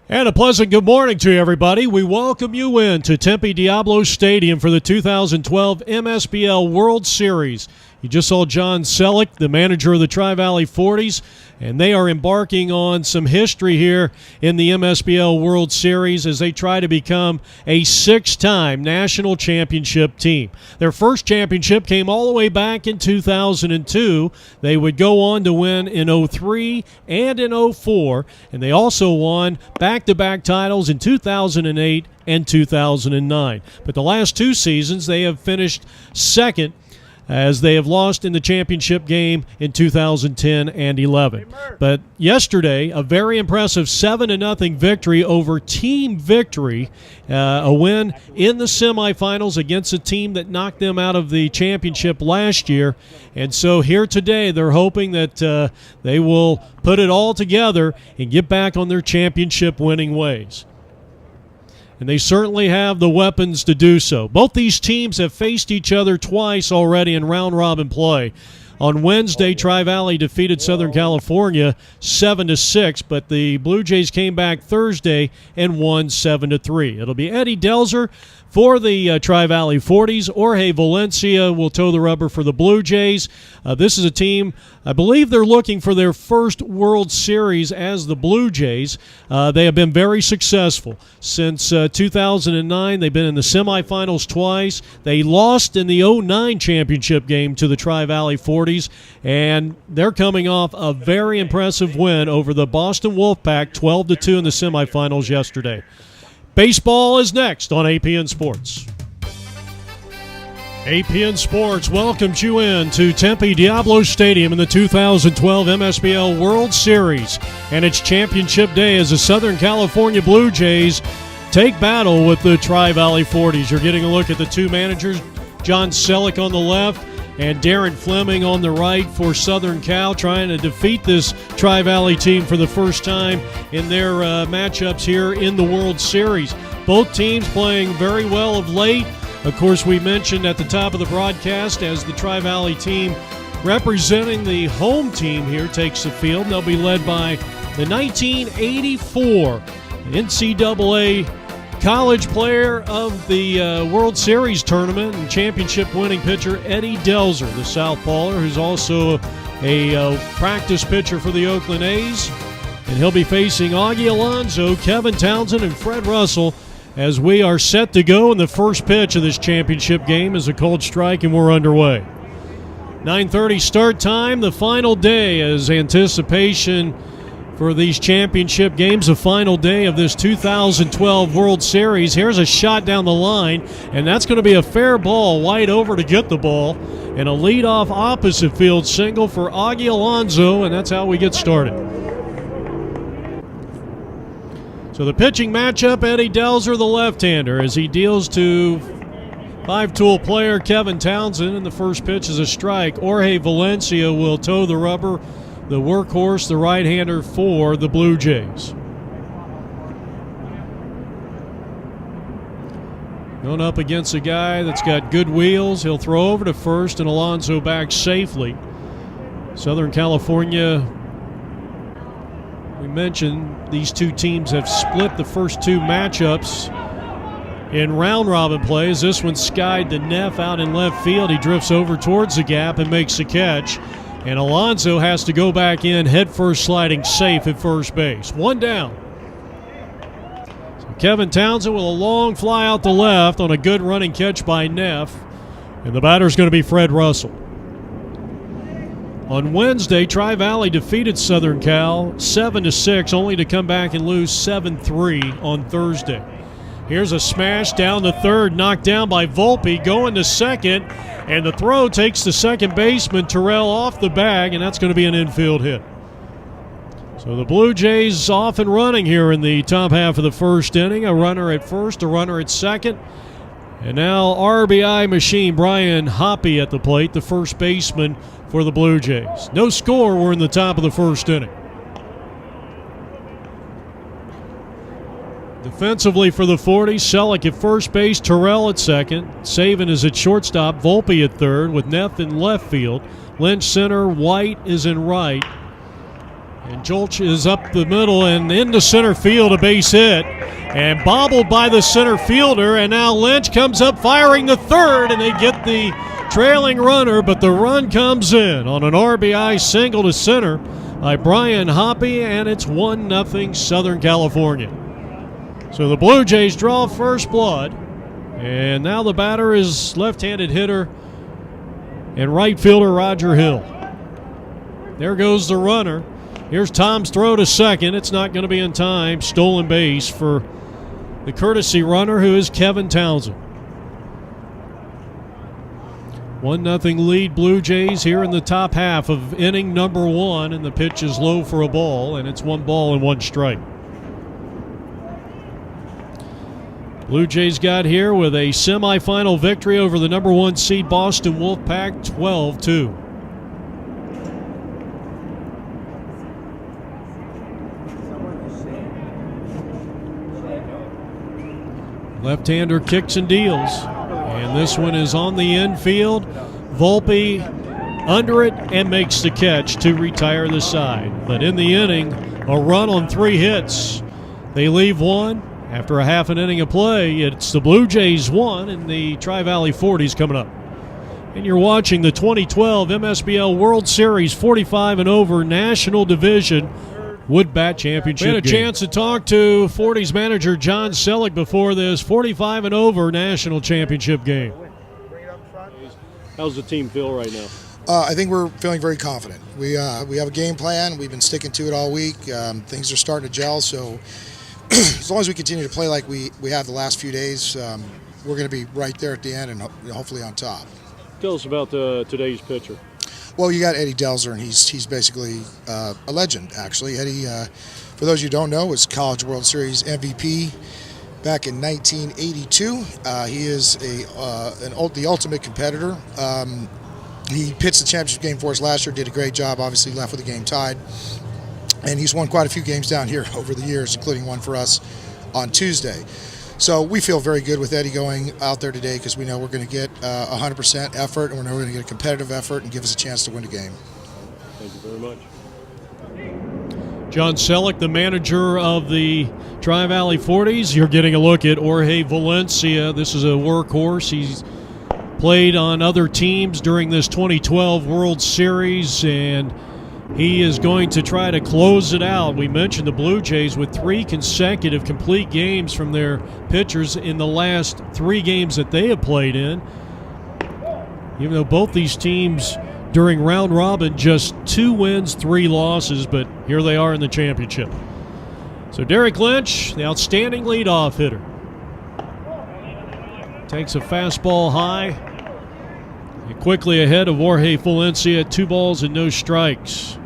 And a pleasant good morning to everybody. We welcome you in to Tempe Diablo Stadium for the 2012 Msbl World Series. You just saw John Selleck, the manager of the Tri-Valley 40s, and they are embarking on some history here in the Msbl World Series as they try to become a six-time national championship team. Their first championship came all the way back in 2002. They would go on to win in 03 and in 04, and they also won back-to-back titles in 2008 and 2009. But the last two seasons, they have finished second, as they have lost in the championship game in 2010 and 11. But yesterday, a very impressive 7-0 victory over Team Victory, a win in the semifinals against a team that knocked them out of the championship last year. And so here today, they're hoping that they will put it all together and get back on their championship winning ways. And they certainly have the weapons to do so. Both these teams have faced each other twice already in round-robin play. On Wednesday, Tri-Valley defeated Southern California 7-6, but the Blue Jays came back Thursday and won 7-3. It'll be Eddie Delzer for the Tri-Valley 40s. Jorge Valencia will toe the rubber for the Blue Jays. This is a team, I believe they're looking for their first World Series as the Blue Jays. They have been very successful. Since 2009, they've been in the semifinals twice. They lost in the 09 championship game to the Tri-Valley 40s, and they're coming off a very impressive win over the Boston Wolfpack, 12-2 in the semifinals yesterday. Baseball is next on APN Sports. APN Sports welcomes you in to Tempe Diablo Stadium in the 2012 Msbl World Series, and it's championship day as the Southern California Blue Jays take battle with the Tri-Valley 40s. You're getting a look at the two managers, John Selleck on the left and Darren Fleming on the right for Southern Cal, trying to defeat this Tri-Valley team for the first time in their matchups here in the World Series. Both teams playing very well of late. Of course, we mentioned at the top of the broadcast as the Tri-Valley team representing the home team here takes the field. They'll be led by the 1984 NCAA College Player of the World Series tournament and championship-winning pitcher Eddie Delzer, the southpawer, who's also a practice pitcher for the Oakland A's. And he'll be facing Augie Alonso, Kevin Townsend, and Fred Russell as we are set to go in the first pitch of this championship game as a cold strike and we're underway. 9:30 start time, the final day as anticipation for these championship games, the final day of this 2012 World Series. Here's a shot down the line, and that's going to be a fair ball, wide over to get the ball, and a leadoff opposite field single for Augie Alonso, and that's how we get started. So the pitching matchup, Eddie Delzer, the left-hander, as he deals to five-tool player Kevin Townsend, and the first pitch is a strike. Jorge Valencia will toe the rubber, the workhorse, the right-hander for the Blue Jays. Going up against a guy that's got good wheels. He'll throw over to first, and Alonso back safely. Southern California, we mentioned these two teams have split the first two matchups in round-robin plays. This one skied to Neff out in left field. He drifts over towards the gap and makes the catch. And Alonso has to go back in, head-first sliding safe at first base. One down. So Kevin Townsend with a long fly out the left on a good running catch by Neff. And the batter's going to be Fred Russell. On Wednesday, Tri-Valley defeated Southern Cal 7-6, only to come back and lose 7-3 on Thursday. Here's a smash down the third, knocked down by Volpe, going to second, and the throw takes the second baseman, Terrell, off the bag, and that's going to be an infield hit. So the Blue Jays off and running here in the top half of the first inning. A runner at first, a runner at second. And now RBI machine Brian Hoppy at the plate, the first baseman for the Blue Jays. No score, we're in the top of the first inning. Defensively for the 40s, Selleck at first base, Terrell at second. Saban is at shortstop, Volpe at third with Neff in left field. Lynch center, White is in right. And Jolch is up the middle and into center field, a base hit. And bobbled by the center fielder, and now Lynch comes up firing the third, and they get the trailing runner, but the run comes in on an RBI single to center by Brian Hoppy, and it's 1-0 Southern California. So the Blue Jays draw first blood, and now the batter is left-handed hitter and right fielder Roger Hill. There goes the runner. Here's Tom's throw to second. It's not going to be in time. Stolen base for the courtesy runner, who is Kevin Townsend. 1-0 lead Blue Jays here in the top half of inning number 1, and the pitch is low for a ball, and it's 1 ball and 1 strike. Blue Jays got here with a semifinal victory over the number 1 seed Boston Wolfpack, 12-2. Left-hander kicks and deals. And this one is on the infield. Volpe under it and makes the catch to retire the side. But in the inning, a run on 3 hits. They leave 1. After a half an inning of play, it's the Blue Jays 1 and the Tri-Valley 40s coming up. And you're watching the 2012 MSBL World Series 45 and over National Division Wood Bat Championship. We had a chance to talk to 40s manager John Selleck before this 45 and over National Championship game. How's the team feel right now? I think we're feeling very confident. We have a game plan. We've been sticking to it all week. Things are starting to gel, so as long as we continue to play like we have the last few days, we're going to be right there at the end and hopefully on top. Tell us about today's pitcher. Well, you got Eddie Delzer, and he's basically a legend, actually. Eddie, for those you don't know, was College World Series MVP back in 1982. He is the ultimate competitor. He pitched the championship game for us last year, did a great job, obviously left with the game tied. And he's won quite a few games down here over the years, including one for us on Tuesday. So we feel very good with Eddie going out there today because we know we're going to get 100% effort, and we know we're going to get a competitive effort and give us a chance to win the game. Thank you very much. John Selleck, the manager of the Tri-Valley 40s. You're getting a look at Jorge Valencia. This is a workhorse. He's played on other teams during this 2012 World Series, and he is going to try to close it out. We mentioned the Blue Jays with 3 consecutive complete games from their pitchers in the last 3 games that they have played in. Even though both these teams during round robin just 2 wins, 3 losses, but here they are in the championship. So Derek Lynch, the outstanding leadoff hitter, takes a fastball high. And quickly ahead of Jorge Valencia at 2 balls and no strikes.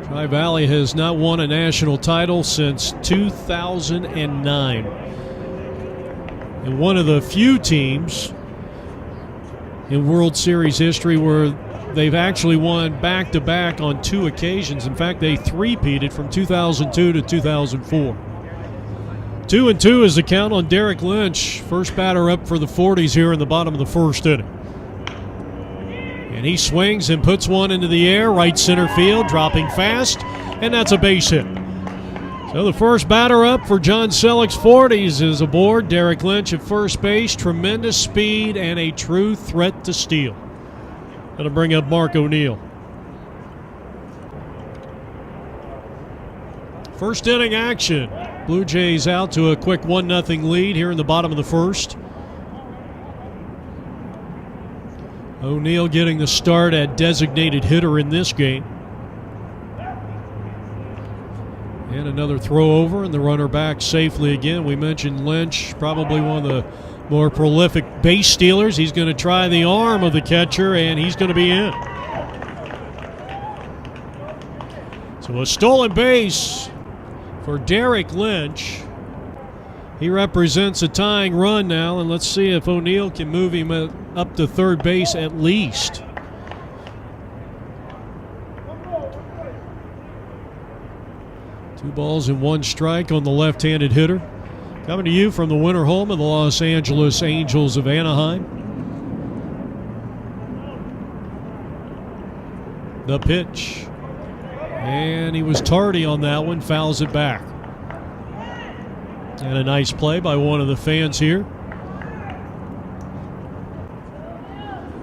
Tri-Valley has not won a national title since 2009. And one of the few teams in World Series history where they've actually won back-to-back on 2 occasions. In fact, they three-peated from 2002 to 2004. 2-2 is the count on Derek Lynch. First batter up for the 40s here in the bottom of the first inning. And he swings and puts one into the air, right center field, dropping fast, and that's a base hit. So the first batter up for John Selleck's 40s is aboard. Derek Lynch at first base, tremendous speed and a true threat to steal. Going to bring up Mark O'Neill. First inning action. Blue Jays out to a quick 1-0 lead here in the bottom of the first. O'Neill getting the start at designated hitter in this game. And another throw over, and the runner back safely again. We mentioned Lynch, probably one of the more prolific base stealers. He's going to try the arm of the catcher, and he's going to be in. So a stolen base for Derek Lynch. He represents a tying run now, and let's see if O'Neill can move him up to third base at least. Two balls and one strike on the left-handed hitter. Coming to you from the winter home of the Los Angeles Angels of Anaheim. The pitch. And he was tardy on that one, fouls it back. And a nice play by one of the fans here.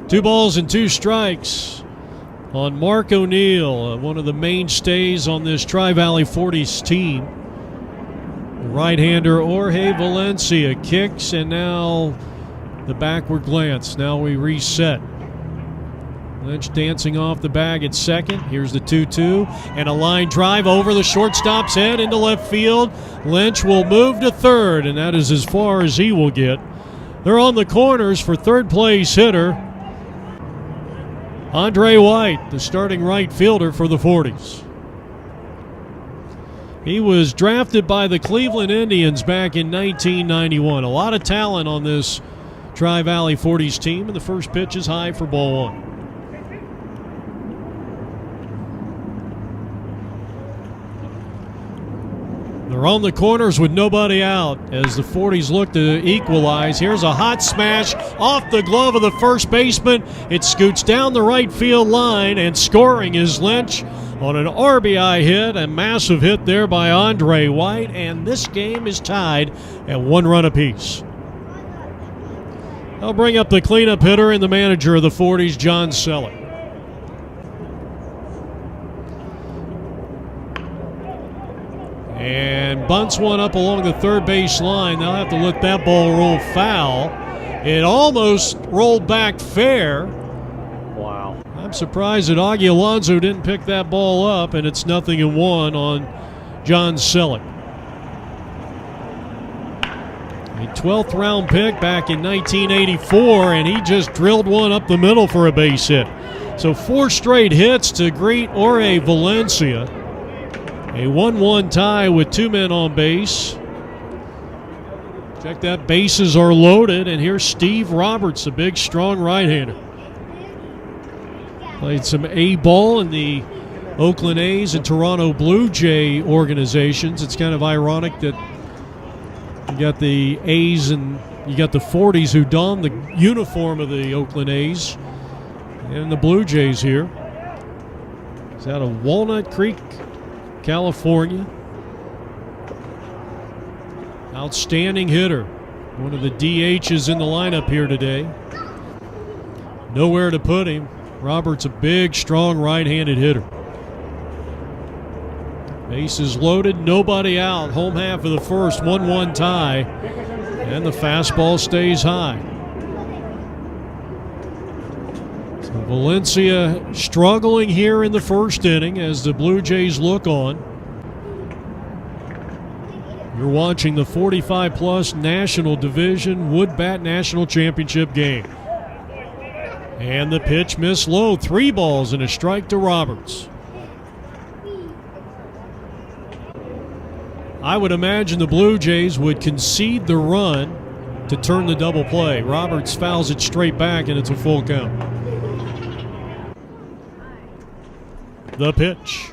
2 balls and 2 strikes on Mark O'Neill, one of the mainstays on this Tri-Valley 40s team. Right-hander Jorge Valencia kicks, and now the backward glance. Now we reset. Lynch dancing off the bag at second. Here's the 2-2, and a line drive over the shortstop's head into left field. Lynch will move to third, and that is as far as he will get. They're on the corners for third place hitter Andre White, the starting right fielder for the 40s. He was drafted by the Cleveland Indians back in 1991. A lot of talent on this Tri-Valley 40s team, and the first pitch is high for ball 1. They're on the corners with nobody out as the 40s look to equalize. Here's a hot smash off the glove of the first baseman. It scoots down the right field line, and scoring is Lynch on an RBI hit, a massive hit there by Andre White, and this game is tied at 1 run apiece. I'll bring up the cleanup hitter and the manager of the 40s, John Selleck. And bunts one up along the third base line. They'll have to let that ball roll foul. It almost rolled back fair. Wow. I'm surprised that Augie Alonso didn't pick that ball up, and it's 0-1 on John Selleck. A 12th round pick back in 1984, and he just drilled one up the middle for a base hit. So 4 straight hits to greet Jorge Valencia. A 1-1 tie with 2 men on base. Check that, bases are loaded, and here's Steve Roberts, a big, strong right-hander. Played some A-ball in the Oakland A's and Toronto Blue Jay organizations. It's kind of ironic that you got the A's and you got the 40s who don the uniform of the Oakland A's, and the Blue Jays here. It's out of Walnut Creek, California. Outstanding hitter. One of the DHs in the lineup here today. Nowhere to put him. Roberts, a big, strong right-handed hitter. Bases loaded, nobody out. Home half of the first, 1-1 tie. And the fastball stays high. So Valencia struggling here in the first inning as the Blue Jays look on. You're watching the 45-plus National Division Wood Bat National Championship game. And the pitch missed low. 3 balls and a strike to Roberts. I would imagine the Blue Jays would concede the run to turn the double play. Roberts fouls it straight back, and it's a full count. The pitch.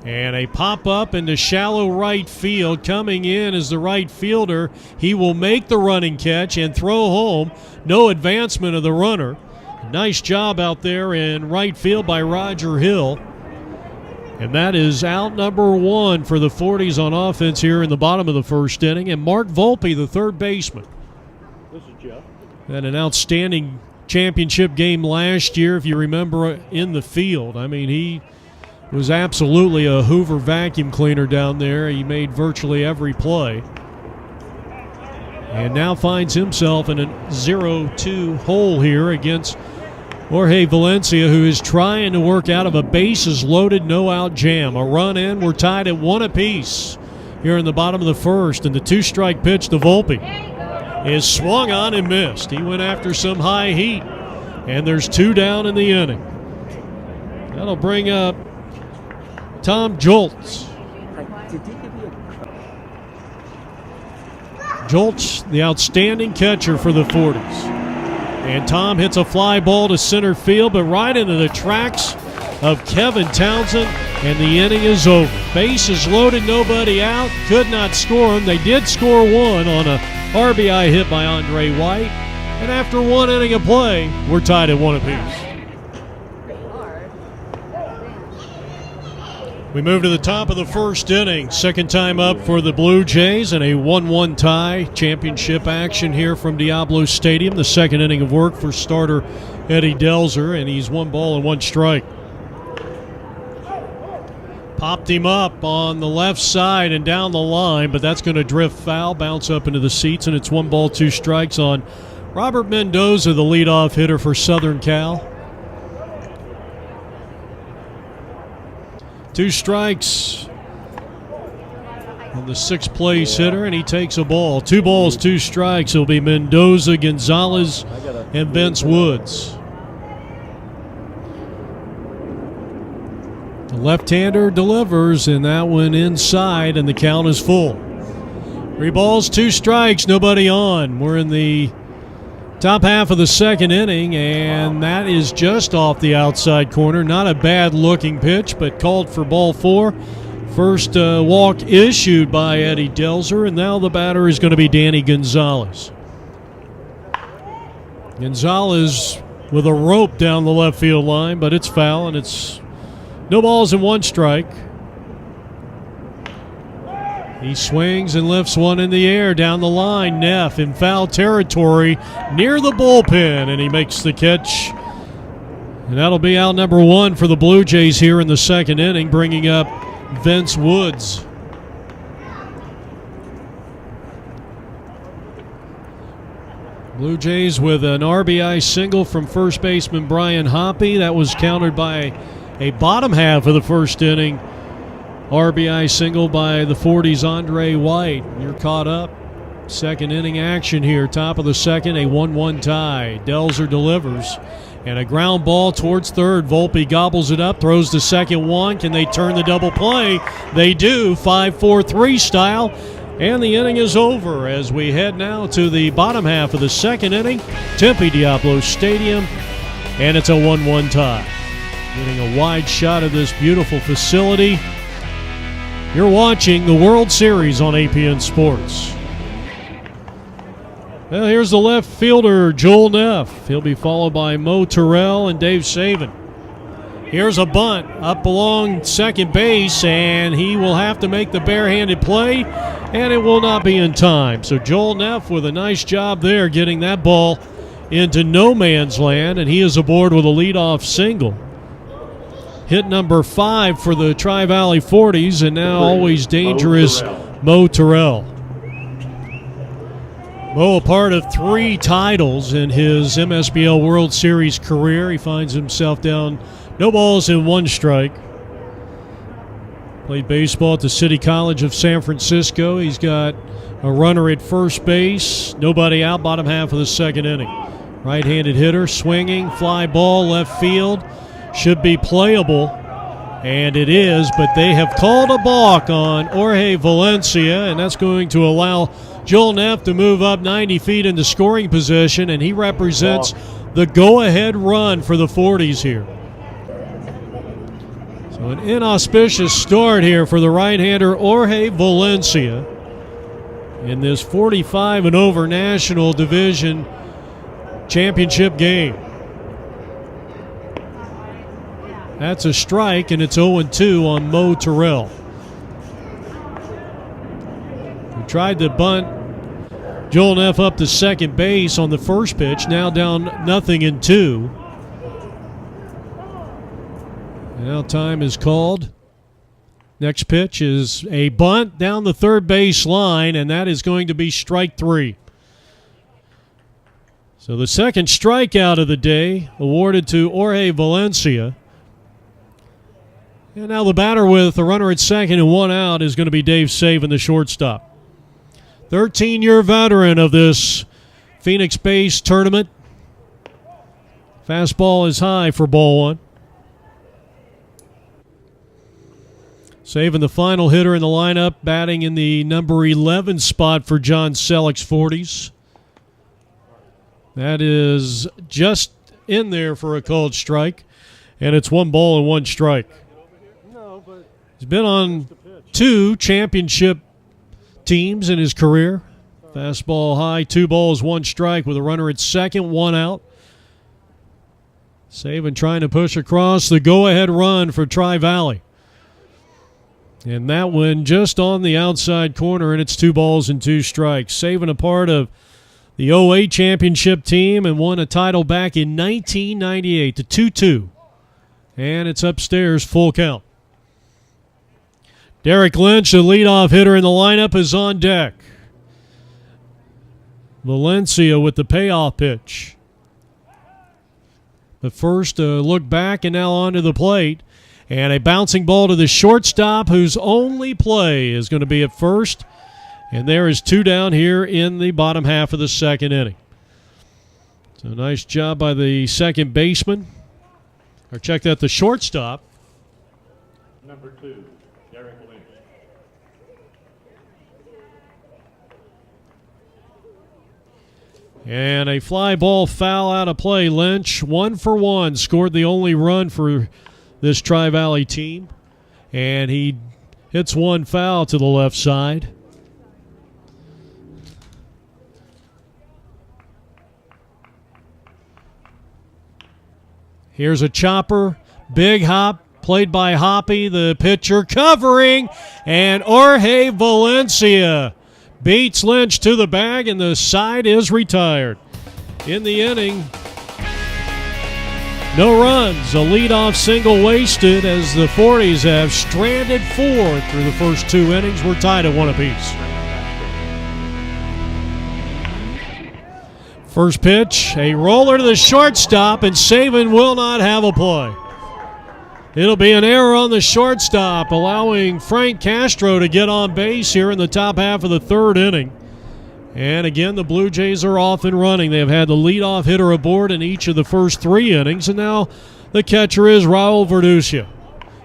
And a pop-up into shallow right field. Coming in as the right fielder. He will make the running catch and throw home. No advancement of the runner. Nice job out there in right field by Roger Hill. And that is out number 1 for the 40s on offense here in the bottom of the first inning. And Mark Volpe, the third baseman. This is Jeff. Had an outstanding championship game last year, if you remember, in the field. I mean, he was absolutely a Hoover vacuum cleaner down there. He made virtually every play. And now finds himself in a 0-2 hole here against Jorge Valencia, who is trying to work out of a bases-loaded, no-out jam. A run in, we're tied at 1 apiece here in the bottom of the first. And the 2-strike pitch to Volpe is swung on and missed. He went after some high heat, and there's 2 down in the inning. That'll bring up Tom Joltz. Joltz, the outstanding catcher for the 40s. And Tom hits a fly ball to center field, but right into the tracks of Kevin Townsend, and the inning is over. Bases loaded, nobody out, could not score him. They did score 1 on a RBI hit by Andre White, and after 1 inning of play, we're tied at 1 apiece. We move to the top of the first inning. Second time up for the Blue Jays and a 1-1 tie. Championship action here from Diablo Stadium. The second inning of work for starter Eddie Delzer, and he's 1 ball and 1 strike. Popped him up on the left side and down the line, but that's going to drift foul, bounce up into the seats, and it's 1 ball, 2 strikes on Robert Mendoza, the leadoff hitter for Southern Cal. 2 strikes on the 6th place hitter, and he takes a ball. 2 balls, 2 strikes. It'll be Mendoza, Gonzalez, and Vince Woods. The left-hander delivers, and that one inside, and the count is full. 3 balls, 2 strikes, nobody on. We're in the top half of the second inning, and that is just off the outside corner. Not a bad-looking pitch, but called for ball 4. First walk issued by Eddie Delzer, and now the batter is going to be Danny Gonzalez. Gonzalez with a rope down the left field line, but it's foul, and it's no balls and 1 strike. He swings and lifts one in the air down the line. Neff in foul territory near the bullpen, and he makes the catch. And that'll be out number 1 for the Blue Jays here in the second inning, bringing up Vince Woods. Blue Jays with an RBI single from first baseman Brian Hoppy. That was countered by a bottom half of the first inning RBI single by the 40's Andre White. You're caught up. Second inning action here. Top of the second, a 1-1 tie. Delzer delivers. And a ground ball towards third. Volpe gobbles it up, throws the second one. Can they turn the double play? They do, 5-4-3 style. And the inning is over as we head now to the bottom half of the second inning. Tempe Diablo Stadium. And it's a 1-1 tie. Getting a wide shot of this beautiful facility. You're watching the World Series on APN Sports. Well, here's the left fielder, Joel Neff. He'll be followed by Mo Terrell and Dave Saban. Here's a bunt up along second base, and he will have to make the barehanded play, and it will not be in time. So Joel Neff with a nice job there getting that ball into no man's land, and he is aboard with a leadoff single. Hit number 5 for the Tri-Valley 40s, and now always dangerous Mo Terrell. Mo, a part of 3 titles in his MSBL World Series career. He finds himself down no balls and 1 strike. Played baseball at the City College of San Francisco. He's got a runner at first base, nobody out, bottom half of the second inning. Right-handed hitter, swinging, fly ball, left field. Should be playable, and it is, but they have called a balk on Jorge Valencia, and that's going to allow Joel Neff to move up 90 feet into scoring position, and he represents the go-ahead run for the 40s here. So an inauspicious start here for the right-hander Jorge Valencia in this 45 and over National Division Championship game. That's a strike, and it's 0-2 on Mo Terrell. We tried to bunt Joel Neff up to second base on the first pitch, now down 0-2. Now time is called. Next pitch is a bunt down the third base line, and that is going to be strike 3. So the second strikeout of the day awarded to Jorge Valencia. And now the batter with a runner at second and 1 out is going to be Dave Saban, the shortstop. 13-year veteran of this Phoenix-based tournament. Fastball is high for ball 1. Saban, the final hitter in the lineup, batting in the number 11 spot for John Selleck's 40s. That is just in there for a called strike, and it's 1 ball and 1 strike. He's been on 2 championship teams in his career. Fastball high, 2 balls, 1 strike with a runner at second, 1 out. Saban trying to push across the go-ahead run for Tri-Valley. And that one just on the outside corner, and it's 2 balls and 2 strikes. Saban, a part of the 08 championship team, and won a title back in 1998 to 2-2. And it's upstairs, full count. Derek Lynch, the leadoff hitter in the lineup, is on deck. Valencia with the payoff pitch. But first, a look back and now onto the plate. And a bouncing ball to the shortstop, whose only play is going to be at first. And there is 2 down here in the bottom half of the second inning. So nice job by the second baseman. Or check that, the shortstop. Number 2, Derek Lynch. And a fly ball foul out of play. Lynch, 1 for 1, scored the only run for this Tri-Valley team. And he hits 1 foul to the left side. Here's a chopper, big hop, played by Hoppy, the pitcher, covering, and Jorge Valencia beats Lynch to the bag, and the side is retired. In the inning, no runs, a leadoff single wasted as the 40s have stranded 4 through the first 2 innings. We're tied at 1 apiece. First pitch, a roller to the shortstop, and Saban will not have a play. It'll be an error on the shortstop, allowing Frank Castro to get on base here in the top half of the 3rd inning. And again, the Blue Jays are off and running. They've had the leadoff hitter aboard in each of the first 3 innings, and now the catcher is Raul Verducia.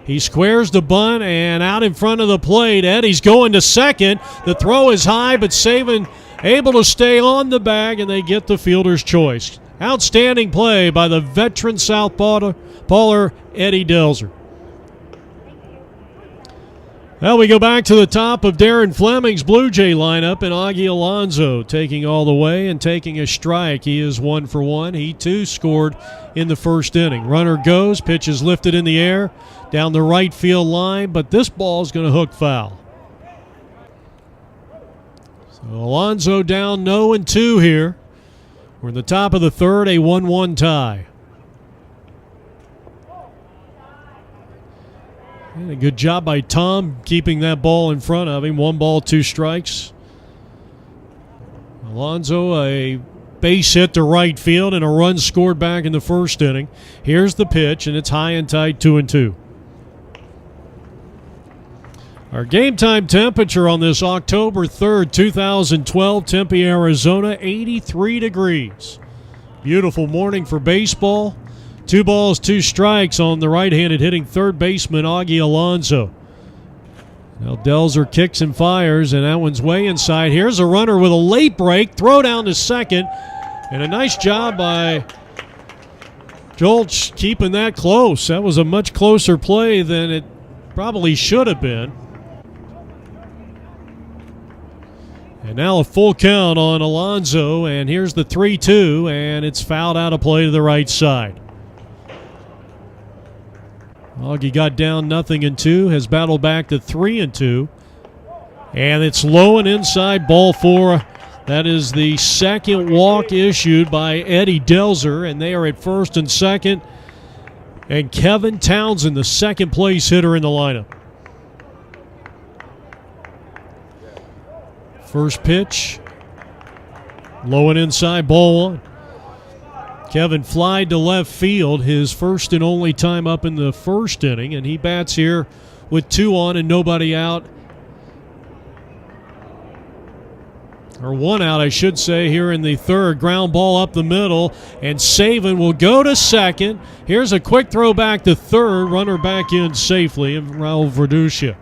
He squares the bunt, and out in front of the plate, Eddie's going to second. The throw is high, but Saban able to stay on the bag, and they get the fielder's choice. Outstanding play by the veteran southpawler Eddie Delzer. Now we go back to the top of Darren Fleming's Blue Jay lineup, and Augie Alonso taking all the way and taking a strike. He is 1 for 1. He too scored in the first inning. Runner goes, pitch is lifted in the air down the right field line, but this ball is going to hook foul. Alonso down 0-2 here. We're in the top of the 3rd, a 1-1 tie. And a good job by Tom keeping that ball in front of him. 1 ball, 2 strikes. Alonso, a base hit to right field and a run scored back in the first inning. Here's the pitch, and it's high and tight, 2-2. Our game time temperature on this October 3rd, 2012, Tempe, Arizona, 83 degrees. Beautiful morning for baseball. 2 balls, 2 strikes on the right-handed hitting third baseman, Augie Alonso. Now Delzer kicks and fires, and that one's way inside. Here's a runner with a late break, throw down to second, and a nice job by Jolch keeping that close. That was a much closer play than it probably should have been. And now a full count on Alonso, and here's the 3-2, and it's fouled out of play to the right side. Augie got down 0-2, has battled back to 3-2, and it's low and inside, ball 4. That is the second walk issued by Eddie Delzer, and they are at first and second. And Kevin Townsend, the second place hitter in the lineup. First pitch, low and inside, ball 1. Kevin flied to left field, his first and only time up in the first inning, and he bats here with 2 on and nobody out. Or 1 out, I should say, here in the 3rd. Ground ball up the middle, and Saban will go to second. Here's a quick throw back to 3rd, runner back in safely, and Raul Verducia.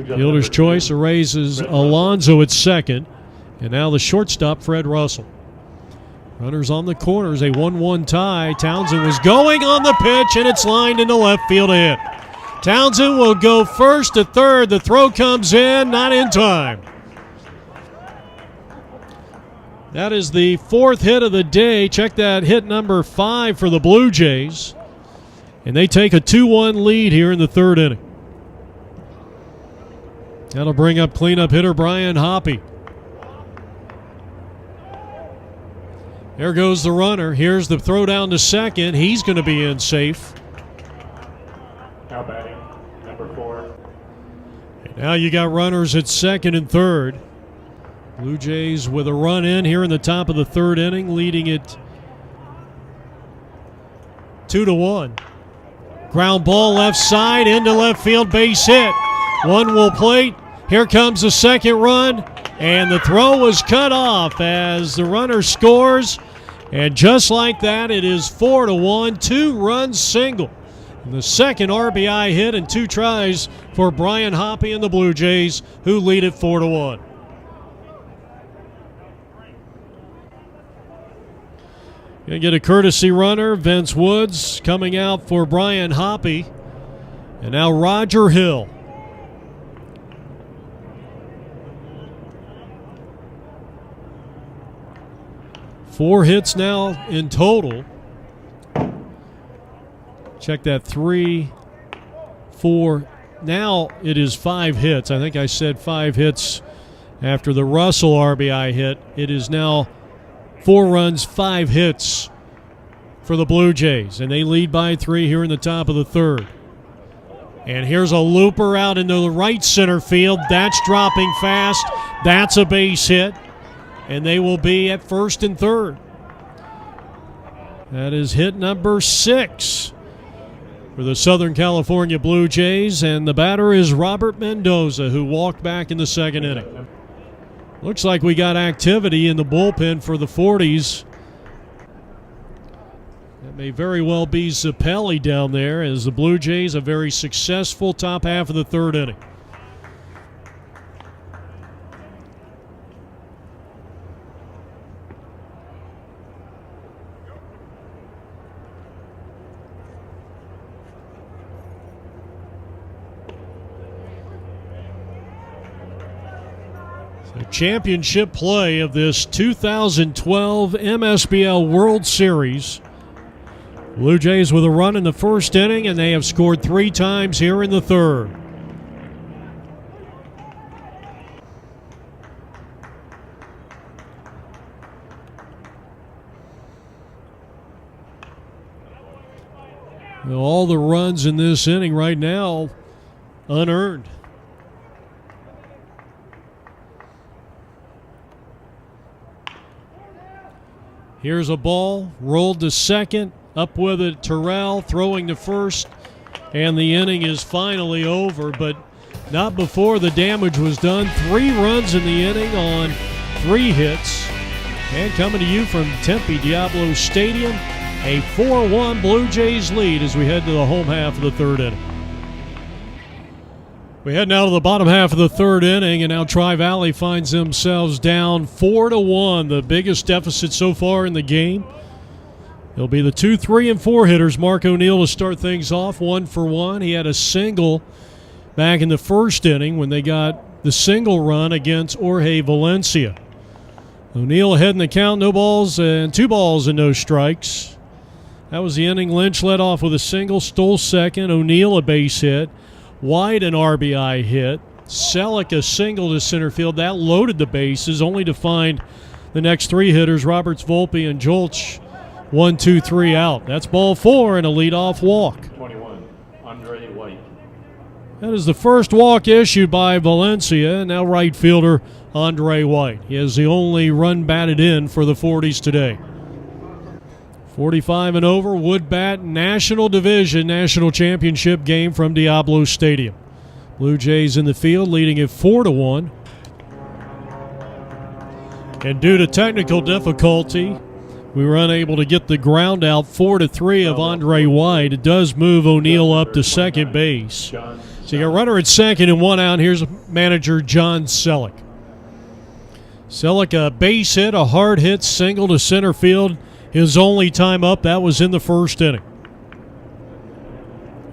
Fielder's choice erases Alonso at second, and now the shortstop, Fred Russell. Runners on the corners, a 1-1 tie. Townsend was going on the pitch, and it's lined into left field to hit. Townsend will go first to 3rd. The throw comes in, not in time. That is the 4th hit of the day. Check that, hit number 5 for the Blue Jays. And they take a 2-1 lead here in the 3rd inning. That'll bring up cleanup hitter Brian Hoppy. There goes the runner. Here's the throw down to second. He's going to be in safe. Now batting, number 4. And now you got runners at second and third. Blue Jays with a run in here in the top of the third inning, leading it 2-1. Ground ball left side into left field, base hit. One will plate. Here comes the second run, and the throw was cut off as the runner scores. And just like that, it is 4-1, 2-run single. And the second RBI hit and 2 tries for Brian Hoppy and the Blue Jays, who lead it 4-1. Gonna get a courtesy runner. Vince Woods coming out for Brian Hoppy. And now Roger Hill. Four hits now in total. Check that, 3, 4. Now it is 5 hits. I think I said 5 hits after the Russell RBI hit. It is now 4 runs, 5 hits for the Blue Jays. And they lead by 3 here in the top of the third. And here's a looper out into the right center field. That's dropping fast. That's a base hit. And they will be at first and third. That is hit number 6 for the Southern California Blue Jays. And the batter is Robert Mendoza, who walked back in the second inning. Looks like we got activity in the bullpen for the 40s. That may very well be Zappelli down there, as the Blue Jays a very successful top half of the third inning. Championship play of this 2012 MSBL World Series. Blue Jays with a run in the first inning, and they have scored 3 times here in the third. All the runs in this inning right now unearned. Here's a ball, rolled to second, up with it Terrell, throwing to first, and the inning is finally over, but not before the damage was done. 3 runs in the inning on 3 hits. And coming to you from Tempe Diablo Stadium, a 4-1 Blue Jays lead as we head to the home half of the third inning. We head now to the bottom half of the third inning, and now Tri-Valley finds themselves down 4-1, the biggest deficit so far in the game. It'll be the 2, 3, and 4 hitters. Mark O'Neill to start things off, 1 for 1. He had a single back in the first inning when they got the single run against Jorge Valencia. O'Neill ahead in the count, 2 balls and no strikes. That was the inning. Lynch led off with a single, stole second. O'Neill a base hit. White an RBI hit. Selleck a single to center field. That loaded the bases, only to find the next 3 hitters, Roberts, Volpe, and Jolch, 1, 2, 3 out. That's ball 4 and a leadoff walk. 21, Andre White. That is the first walk issued by Valencia, and now right fielder Andre White. He is the only run batted in for the 40s today. 45 and over, wood bat, national division, national championship game from Diablo Stadium. Blue Jays in the field, leading it 4-1. And due to technical difficulty, we were unable to get the ground out. 4-3 of Andre White. It does move O'Neill up to second base. So you got a runner at second and 1 out. Here's manager John Selleck. Selleck, a base hit, a hard hit, single to center field. His only time up, that was in the first inning.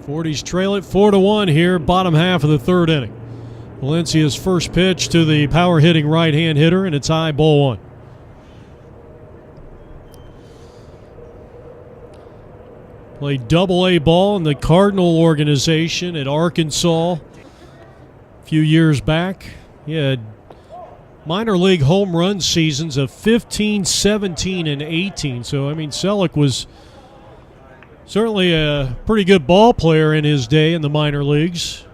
40s trail it 4-1 here, bottom half of the third inning. Valencia's first pitch to the power-hitting right-hand hitter, and it's high, ball 1. Played Double-A ball in the Cardinal organization at Arkansas a few years back. He had minor league home run seasons of 15, 17, and 18. So, I mean, Selleck was certainly a pretty good ball player in his day in the minor leagues.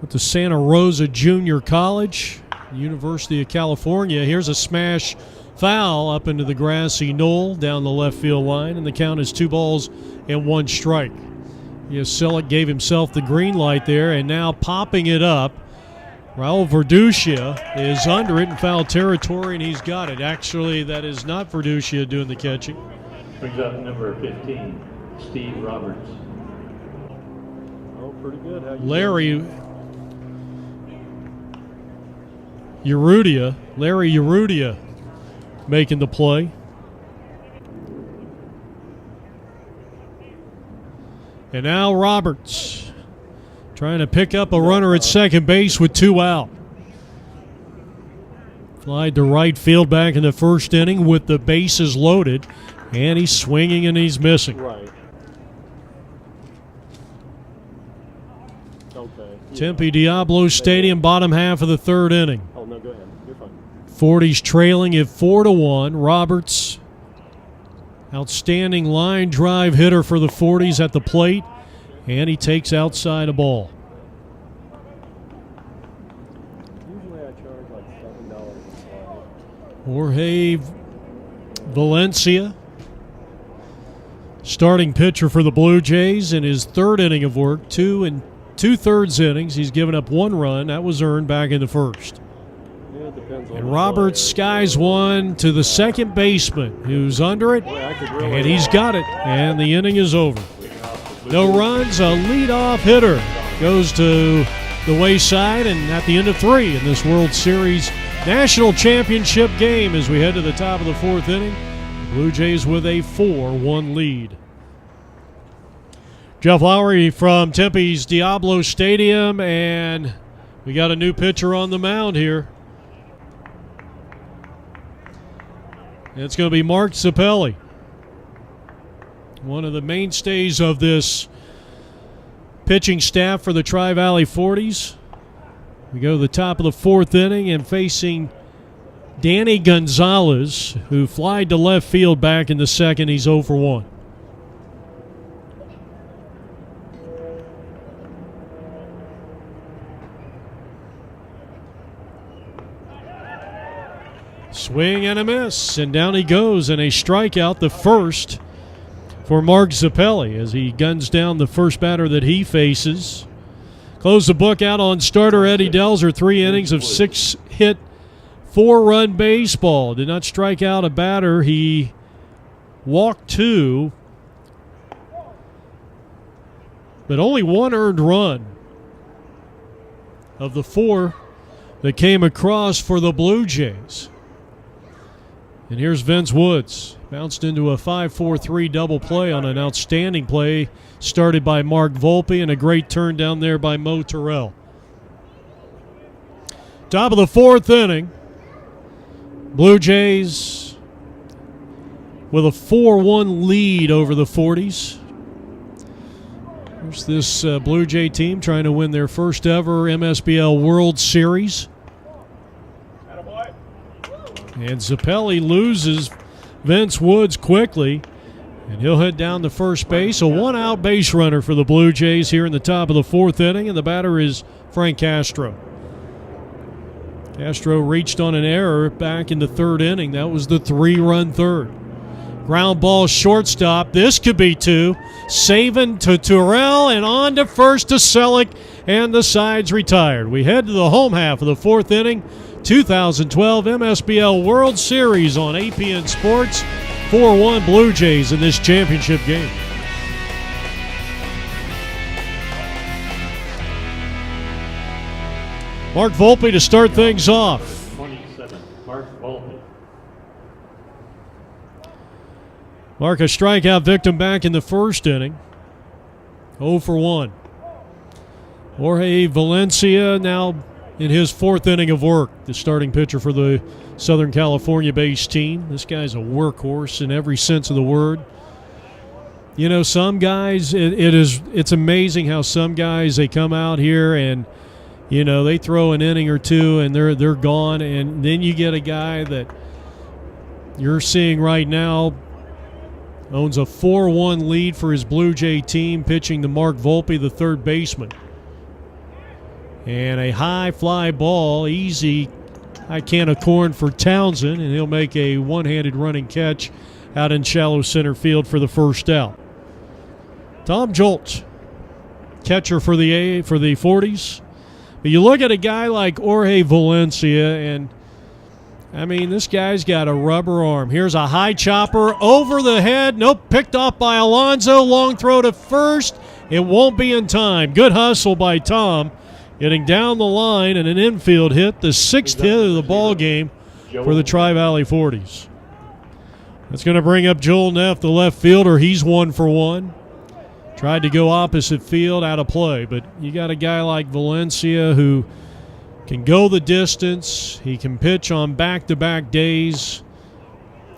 Went to Santa Rosa Junior College, University of California. Here's a smash foul up into the grassy knoll down the left field line, and the count is 2-1 strike. Yes, Selleck gave himself the green light there, and now popping it up. Raul Verduccia is under it in foul territory, and he's got it. Actually, that is not Verduccia doing the catching. Brings up number 15, Steve Roberts. Oh, pretty good. How you Larry Urrutia making the play. And now Roberts trying to pick up a runner at second base with 2 out. Fly to right field back in the first inning with the bases loaded, and he's swinging and he's missing. Right. Okay. Tempe Diablo Stadium, bottom half of the third inning. Oh, no, go ahead. You're fine. 40s trailing at 4-1. Roberts, outstanding line drive hitter for the 40s at the plate, and he takes outside a ball. Usually I charge like $7 a slide. Jorge Valencia, starting pitcher for the Blue Jays in his third inning of work, 2 2/3 innings. He's given up 1 run. That was earned back in the first. Yeah, it depends on And the Roberts player. skies one to the second baseman, who's under it, Boy, I could really and he's got it, and the inning is over. No runs, a leadoff hitter goes to the wayside, and at the end of 3 in this World Series National Championship game as we head to the top of the 4th inning. Blue Jays with a 4-1 lead. Jeff Lowry from Tempe's Diablo Stadium, and we got a new pitcher on the mound here. It's going to be Mark Zappelli, one of the mainstays of this pitching staff for the Tri-Valley 40s. We go to the top of the 4th inning and facing Danny Gonzalez, who flied to left field back in the second. He's 0 for 1. Swing and a miss, and down he goes, and a strikeout, the first for Mark Zappelli as he guns down the first batter that he faces. Close the book out on starter Eddie Delzer, 3 innings of 6-hit, 4-run baseball. Did not strike out a batter. He walked 2, but only 1 earned run of the 4 that came across for the Blue Jays. And here's Vince Woods. Bounced into a 5-4-3 double play on an outstanding play started by Mark Volpe, and a great turn down there by Mo Terrell. Top of the 4th inning. Blue Jays with a 4-1 lead over the 40s. Here's this Blue Jay team trying to win their first ever MSBL World Series. And Zappelli loses Vince Woods quickly, and he'll head down to first base. A 1-out base runner for the Blue Jays here in the top of the 4th inning, and the batter is Frank Castro. Castro reached on an error back in the 3rd inning. That was the 3-run 3rd. Ground ball shortstop. This could be 2. Saving to Terrell, and on to first to Selleck, and the side's retired. We head to the home half of the 4th inning. 2012 MSBL World Series on APN Sports. 4-1 Blue Jays in this championship game. Mark Volpe to start things off. 27, Mark Volpe. Mark, a strikeout victim back in the 1st inning. 0 for 1. Jorge Valencia now in his 4th inning of work, the starting pitcher for the Southern California-based team. This guy's a workhorse in every sense of the word. You know, some guys, it's amazing how some guys, they come out here and, you know, they throw an inning or two and they're gone. And then you get a guy that you're seeing right now owns a 4-1 lead for his Blue Jay team, pitching to Mark Volpe, the third baseman. And a high fly ball, easy high can of corn for Townsend, and he'll make a one-handed running catch out in shallow center field for the first out. Tom Joltz, catcher for the 40s. But you look at a guy like Jorge Valencia, and I mean, this guy's got a rubber arm. Here's a high chopper over the head. Nope, picked off by Alonso. Long throw to first. It won't be in time. Good hustle by Tom, getting down the line, and an infield hit, the 6th hit of the ball game for the Tri-Valley 40s. That's going to bring up Joel Neff, the left fielder. He's 1 for 1. Tried to go opposite field, out of play. But you got a guy like Valencia who can go the distance. He can pitch on back-to-back days.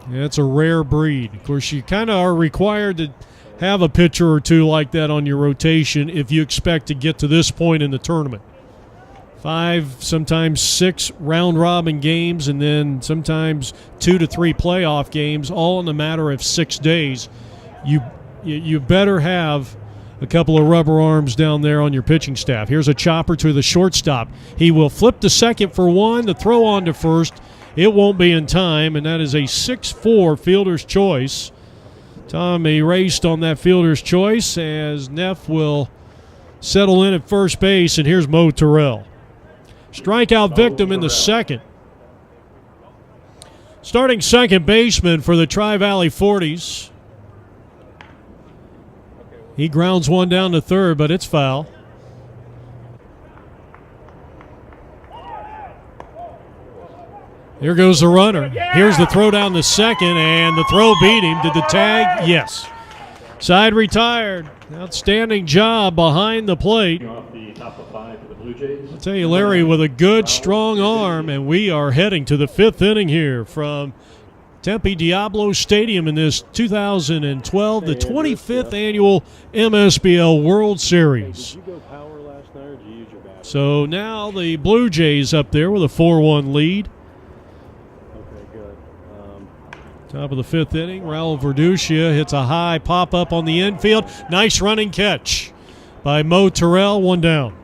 That's a rare breed. Of course, you kind of are required to have a pitcher or two like that on your rotation if you expect to get to this point in the tournament. 5, sometimes 6 round-robin games, and then sometimes 2 to 3 playoff games, all in a matter of 6 days. You better have a couple of rubber arms down there on your pitching staff. Here's a chopper to the shortstop. He will flip to second for 1, the throw on to first. It won't be in time, and that is a 6-4 fielder's choice. Tom erased on that fielder's choice as Neff will settle in at first base, and here's Mo Terrell. Strikeout victim in the second. Starting second baseman for the Tri-Valley 40s. He grounds one down to third, but it's foul. Here goes the runner. Here's the throw down to second, and the throw beat him. Did the tag? Yes. Side retired. Outstanding job behind the plate. Off the top of 5 for the Blue Jays. I'll tell you, Larry, with a good, strong arm, and we are heading to the 5th inning here from Tempe Diablo Stadium in this 2012, the 25th annual MSBL World Series. Did you go power last night, or did you use your bat? So now the Blue Jays up there with a 4-1 lead. Okay, good. Top of the 5th inning, Raul Verducia hits a high pop-up on the infield. Nice running catch by Mo Terrell, 1 down.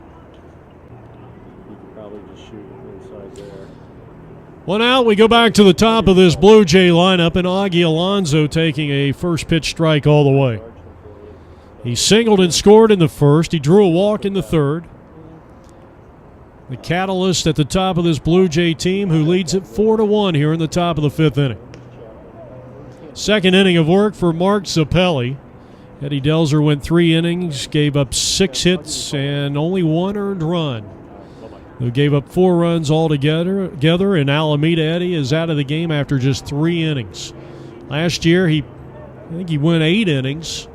You could probably just shoot inside there. 1 out, we go back to the top of this Blue Jay lineup, and Augie Alonso taking a first pitch strike all the way. He singled and scored in the first. He drew a walk in the third. The catalyst at the top of this Blue Jay team, who leads it 4-1 here in the top of the 5th inning. Second inning of work for Mark Zappelli. Eddie Delzer went 3 innings, gave up 6 hits, and only 1 earned run. He gave up 4 runs altogether, and Alameda Eddie is out of the game after just 3 innings. Last year, I think he went 8 innings.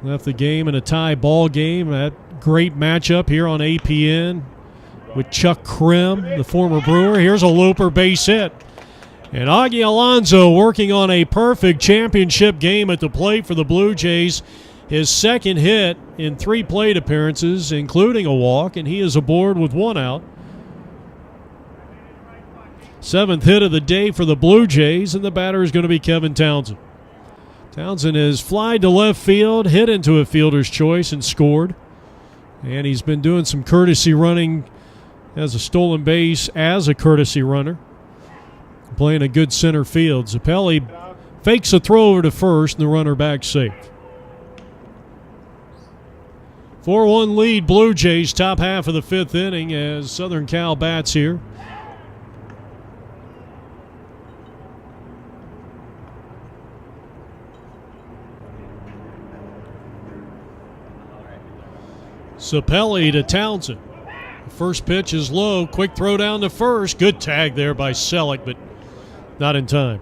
Left the game in a tie ball game. That great matchup here on APN with Chuck Krim, the former Brewer. Here's a looper base hit. And Augie Alonso working on a perfect championship game at the plate for the Blue Jays. His second hit in 3 plate appearances, including a walk, and he is aboard with 1 out. 7th hit of the day for the Blue Jays, and the batter is going to be Kevin Townsend. Townsend has flied to left field, hit into a fielder's choice, and scored. And he's been doing some courtesy running as a stolen base as a courtesy runner. Playing a good center field. Zappelli fakes a throw over to first, and the runner back safe. 4-1 lead, Blue Jays, top half of the 5th inning as Southern Cal bats here. Zappelli to Townsend. The first pitch is low. Quick throw down to first. Good tag there by Selleck, but not in time.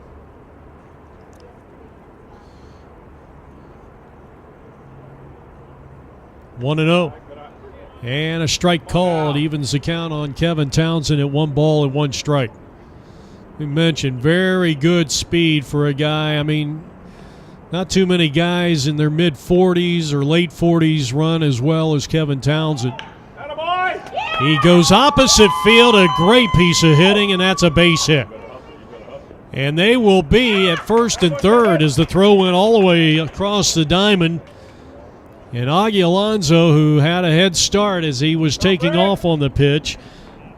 One and 0. And a strike called. Evens the count on Kevin Townsend at 1 ball and 1 strike. We mentioned very good speed for a guy. I mean, Not too many guys in their mid-40s or late 40s run as well as Kevin Townsend. He goes opposite field, a great piece of hitting, and that's a base hit. And they will be at first and third as the throw went all the way across the diamond. And Augie Alonso, who had a head start as he was taking off on the pitch.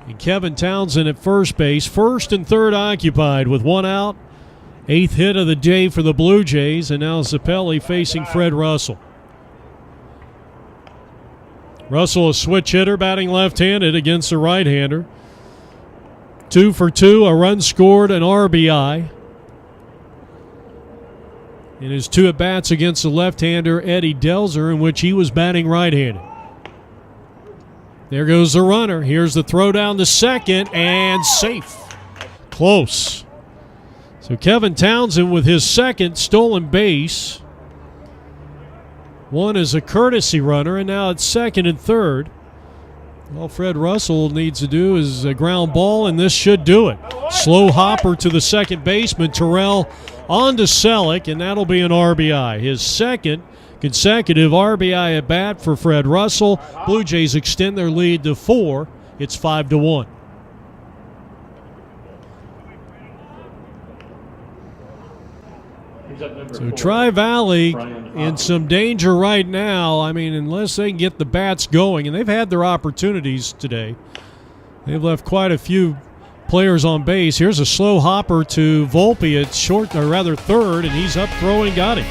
And Kevin Townsend at first base, first and third occupied with one out. 8th hit of the day for the Blue Jays, and now Zapelli facing Fred Russell. Russell, a switch hitter, batting left-handed against the right-hander. 2 for 2, a run scored, an RBI. In his 2 at-bats against the left-hander Eddie Delzer, in which he was batting right-handed. There goes the runner. Here's the throw down to second, and safe. Close. So Kevin Townsend with his second stolen base. One is a courtesy runner, and now it's second and third. All Fred Russell needs to do is a ground ball, and this should do it. Slow hopper to the second baseman, Terrell on to Selleck, and that'll be an RBI. His second consecutive RBI at bat for Fred Russell. Blue Jays extend their lead to 4. It's 5-1. So Tri-Valley in some danger right now. I mean, unless they can get the bats going, and they've had their opportunities today. They've left quite a few players on base. Here's a slow hopper to Volpe at short, or rather third, and he's up throwing, got him.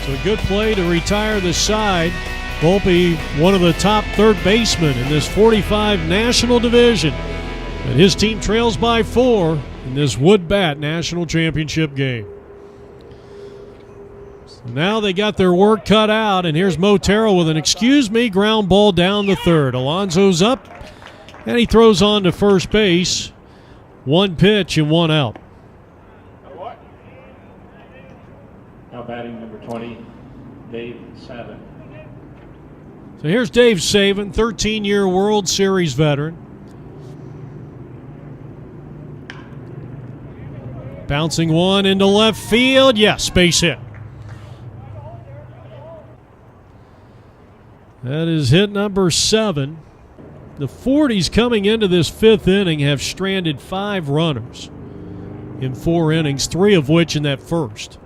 So a good play to retire the side. Volpe, one of the top third basemen in this 45 National Division. And his team trails by 4 in this Wood Bat National Championship game. Now they got their work cut out, and here's Motero with an excuse me ground ball down the third. Alonso's up, and he throws on to first base. 1 pitch and 1 out. Now batting number 20, Dave Savin. So here's Dave Savin, 13-year World Series veteran. Bouncing one into left field. Yes, base hit. That is hit number 7. The 40s coming into this 5th inning have stranded 5 runners in 4 innings, 3 of which in that first.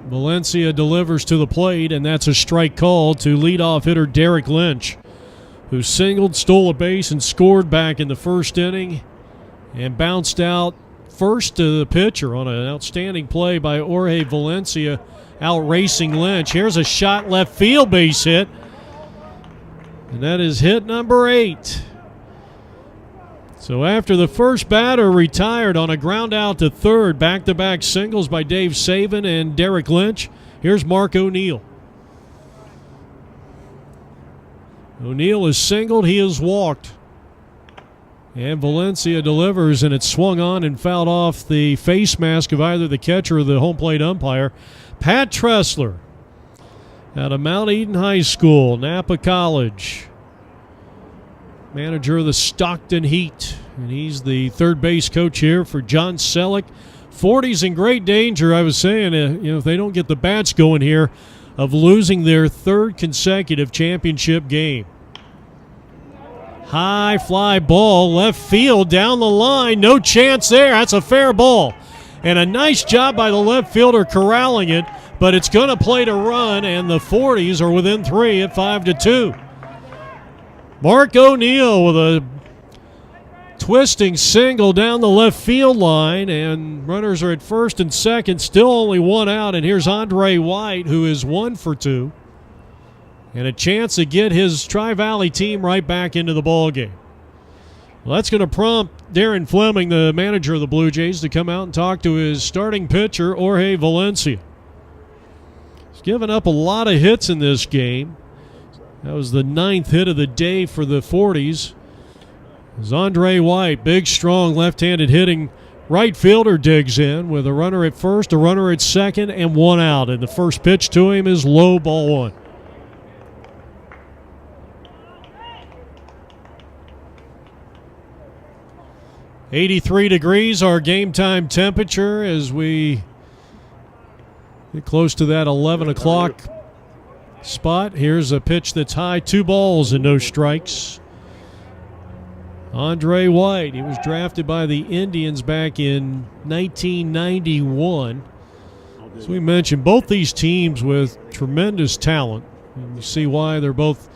Valencia delivers to the plate, and that's a strike call to leadoff hitter Derek Lynch, who singled, stole a base, and scored back in the first inning and bounced out first to the pitcher on an outstanding play by Jorge Valencia, out racing Lynch. Here's a shot left field, base hit. And that is hit number 8. So after the first batter retired on a ground out to third, back-to-back singles by Dave Savin and Derek Lynch, here's Mark O'Neill. O'Neill is singled, he is walked. And Valencia delivers, and it's swung on and fouled off the face mask of either the catcher or the home plate umpire. Pat Tressler out of Mount Eden High School, Napa College. Manager of the Stockton Heat, and he's the third base coach here for John Selleck. 40's in great danger, I was saying, if they don't get the bats going here, of losing their 3rd consecutive championship game. High fly ball, left field, down the line, no chance there. That's a fair ball. And a nice job by the left fielder corralling it, but it's going to play to run, and the 40s are within 3 at 5-2. Mark O'Neill with a twisting single down the left field line, and runners are at first and second, still only 1 out, and here's Andre White, who is 1 for 2, and a chance to get his Tri-Valley team right back into the ballgame. Well, that's going to prompt Darren Fleming, the manager of the Blue Jays, to come out and talk to his starting pitcher, Jorge Valencia. He's given up a lot of hits in this game. That was the 9th hit of the day for the 40s. As Andre White, big, strong, left-handed hitting right fielder, digs in with a runner at first, a runner at second, and 1 out. And the first pitch to him is low, ball 1. '83 degrees, our game time temperature as we Get close to that 11 o'clock spot. Here's a pitch that's high, 2 balls and no strikes. Andre White, he was drafted by the Indians back in 1991. As we mentioned, both these teams with tremendous talent. And you see why they're both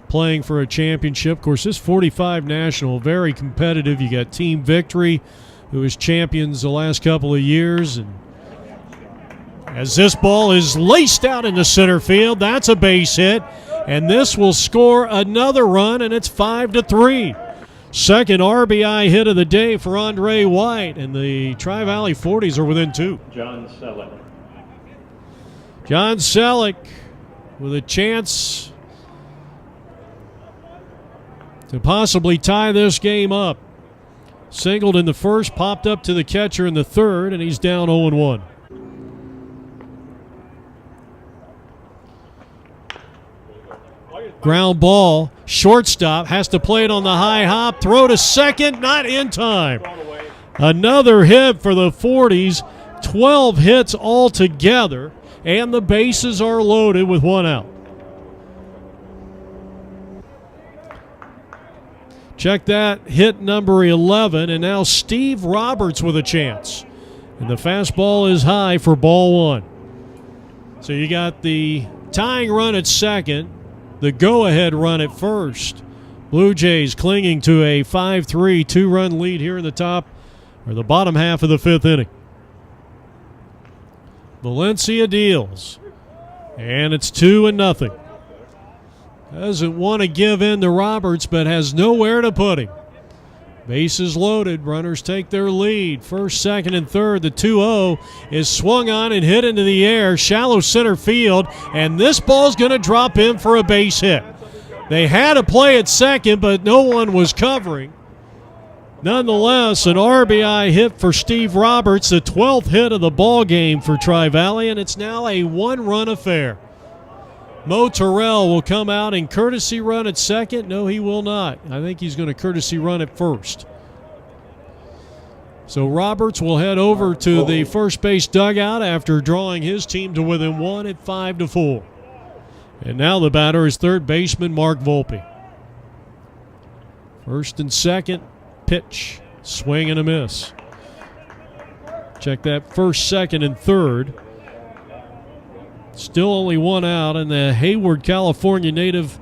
playing for a championship. Of course, this 45 National, very competitive. You got Team Victory, who was champions the last couple of years. And as this ball is laced out into center field, that's a base hit. And this will score another run, and it's 5-3. Second RBI hit of the day for Andre White, and the Tri-Valley 40s are within 2. John Selleck. John Selleck with a chance to possibly tie this game up. Singled in the first, popped up to the catcher in the third, and he's down 0-1. Ground ball, shortstop, has to play it on the high hop, throw to second, not in time. Another hit for the 40s, 12 hits altogether, and the bases are loaded with 1 out. Check that, hit number 11, and now Steve Roberts with a chance. And the fastball is high for ball 1. So you got the tying run at second, the go-ahead run at first. Blue Jays clinging to a 5-3 2-run lead here in the top, or the bottom half of the 5th inning. Valencia deals, and it's 2-0. Doesn't want to give in to Roberts, but has nowhere to put him. Bases loaded, runners take their lead. First, second, and third. The 2-0 is swung on and hit into the air, shallow center field, and this ball's going to drop in for a base hit. They had a play at second, but no one was covering. Nonetheless, an RBI hit for Steve Roberts, the 12th hit of the ball game for Tri-Valley, and it's now a 1-run affair. Mo Terrell will come out and courtesy run at second. No, he will not. I think he's going to courtesy run at first. So Roberts will head over to the first base dugout after drawing his team to within 1 at 5-4. And now the batter is third baseman Mark Volpe. First and second, pitch, swing and a miss. Check that first, second, and third. Still only 1 out, and the Hayward, California native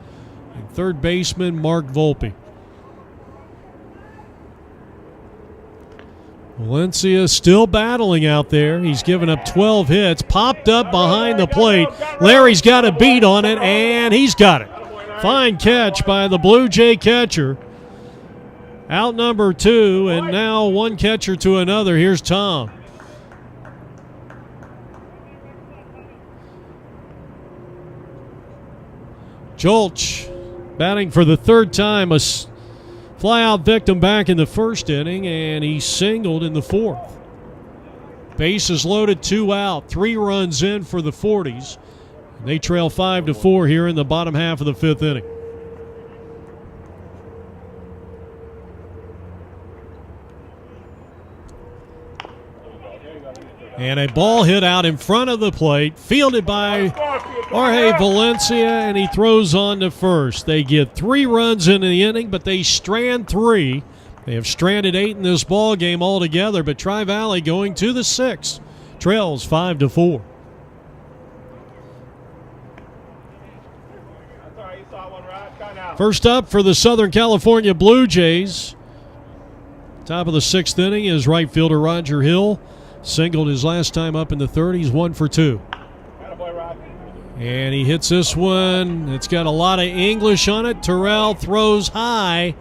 and third baseman Mark Volpe. Valencia still battling out there. He's given up 12 hits, popped up behind the plate. Larry's got a beat on it, and he's got it. Fine catch by the Blue Jay catcher. Out number 2, and now one catcher to another. Here's Tom. Jolch batting for the third time, a fly-out victim back in the first inning, and he singled in the fourth. Bases loaded, 2 out, 3 runs in for the 40s. They trail 5-4 here in the bottom half of the 5th inning. And a ball hit out in front of the plate, fielded by Jorge Valencia, and he throws on to first. They get 3 runs in the inning, but they strand 3. They have stranded 8 in this ball game altogether, but Tri-Valley going to the 6th, trails 5-4. First up for the Southern California Blue Jays. Top of the 6th inning is right fielder Roger Hill. Singled his last time up in the 30s, 1 for 2. And he hits this one. It's got a lot of English on it. Terrell throws high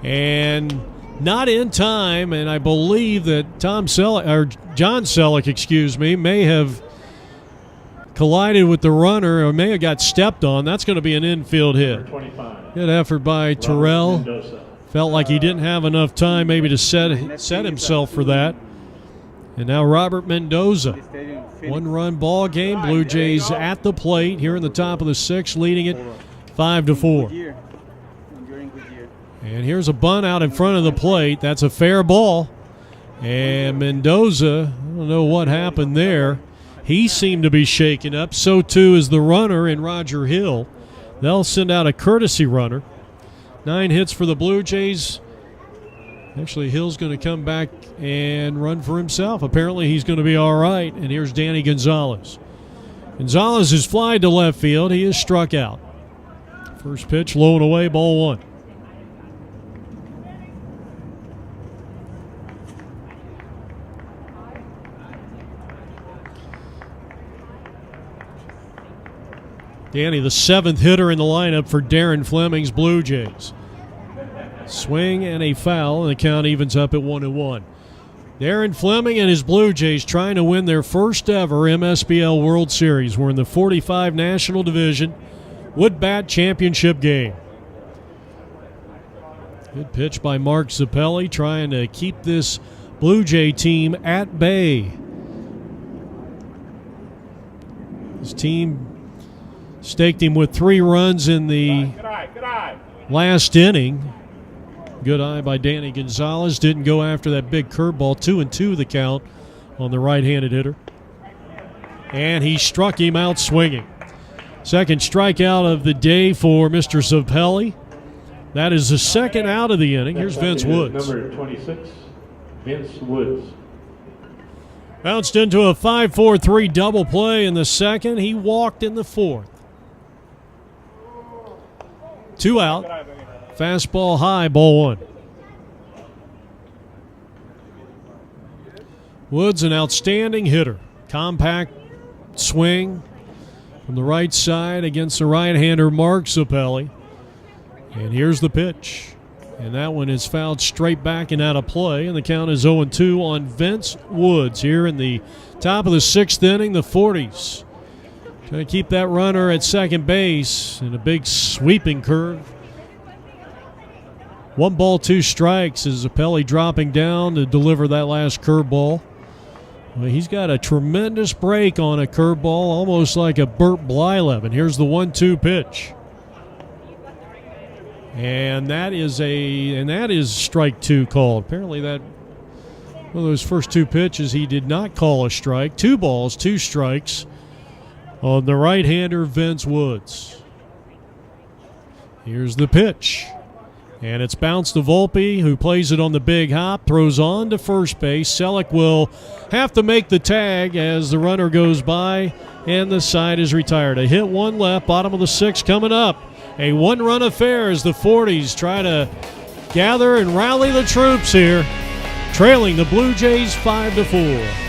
and not in time. And I believe that John Selleck, may have collided with the runner or may have got stepped on. That's going to be an infield hit. Good effort by Terrell. Felt like he didn't have enough time maybe to set himself for that. And now Robert Mendoza. 1-run ball game. Blue Jays at the plate here in the top of the 6th, leading it 5-4. And here's a bunt out in front of the plate. That's a fair ball. And Mendoza, I don't know what happened there. He seemed to be shaken up. So too is the runner in Roger Hill. They'll send out a courtesy runner. 9 hits for the Blue Jays. Actually, Hill's going to come back and run for himself. Apparently, he's going to be all right. And here's Danny Gonzalez. Gonzalez is flied to left field. He is struck out. First pitch, low and away, ball 1. Danny, the 7th hitter in the lineup for Darren Fleming's Blue Jays. Swing and a foul, and the count evens up at 1-1. Darren Fleming and his Blue Jays trying to win their first ever MSBL World Series. We're in the 45 National Division Wood Bat Championship game. Good pitch by Mark Zappelli, trying to keep this Blue Jay team at bay. His team staked him with 3 runs in the last inning. Good eye by Danny Gonzalez. Didn't go after that big curveball. 2-2 the count on the right-handed hitter. And he struck him out swinging. Second strikeout of the day for Mr. Zappelli. That is the second out of the inning. Here's Vince Woods. Number 26, Vince Woods. Bounced into a 5-4-3 double play in the second. He walked in the 4th. 2 out. Fastball high, ball 1. Woods, an outstanding hitter. Compact swing from the right side against the right-hander Mark Zappelli. And here's the pitch. And that one is fouled straight back and out of play. And the count is 0-2 on Vince Woods here in the top of the 6th inning, the 40s. Trying to keep that runner at second base in a big sweeping curve. 1 ball, 2 strikes as Zappelli dropping down to deliver that last curveball. Well, he's got a tremendous break on a curveball, almost like a Burt Blyleven. Here's the 1-2 pitch. And that is strike 2 called. Apparently that one of those first 2 pitches he did not call a strike. 2 balls, 2 strikes on the right-hander Vince Woods. Here's the pitch. And it's bounced to Volpe, who plays it on the big hop, throws on to first base. Selleck will have to make the tag as the runner goes by, and the side is retired. A hit, 1 left, bottom of the 6th coming up. A 1-run affair as the 40s try to gather and rally the troops here, trailing the Blue Jays 5-4.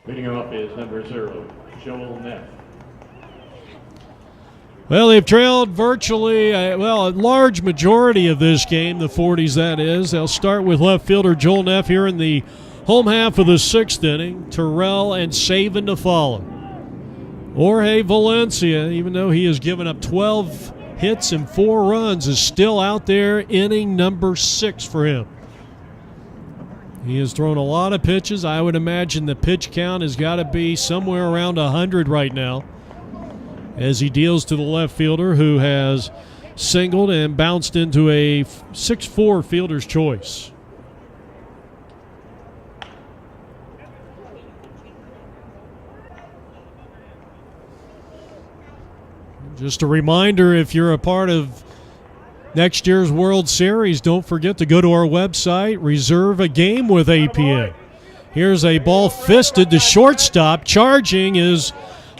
Leading off is number 0, Joel Neff. Well, they've trailed virtually, a large majority of this game, the 40s that is. They'll start with left fielder Joel Neff here in the home half of the 6th inning. Terrell and Saban to follow. Jorge Valencia, even though he has given up 12 hits and 4 runs, is still out there, inning number 6 for him. He has thrown a lot of pitches. I would imagine the pitch count has got to be somewhere around 100 right now as he deals to the left fielder, who has singled and bounced into a 6-4 fielder's choice. Just a reminder, if you're a part of next year's World Series, don't forget to go to our website, reserve a game with APN. Here's a ball fisted to shortstop. Charging is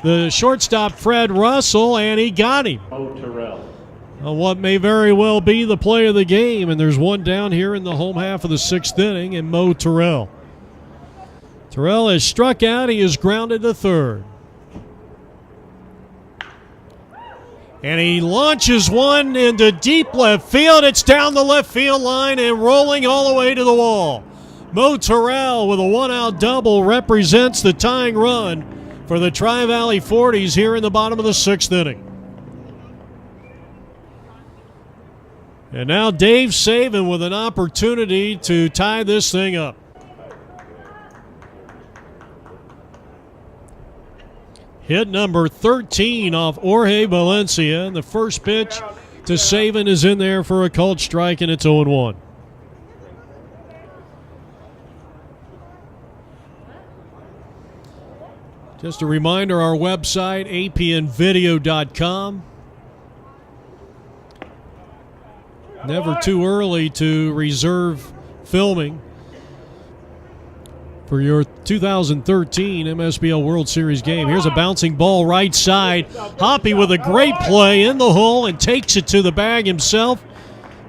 the shortstop Fred Russell, and he got him. Mo Terrell. What may very well be the play of the game, and there's one down here in the home half of the 6th inning, and Mo Terrell. Terrell is struck out. He is grounded to third. And he launches one into deep left field. It's down the left field line and rolling all the way to the wall. Mo Terrell with a 1-out double represents the tying run for the Tri-Valley 40s here in the bottom of the 6th inning. And now Dave Saban with an opportunity to tie this thing up. Hit number 13 off Jorge Valencia. And the first pitch to Saban is in there for a called strike, and it's 0-1. Just a reminder, our website, apnvideo.com. Never too early to reserve filming for your 2013 MSBL World Series game. Here's a bouncing ball right side. Hoppy with a great play in the hole and takes it to the bag himself.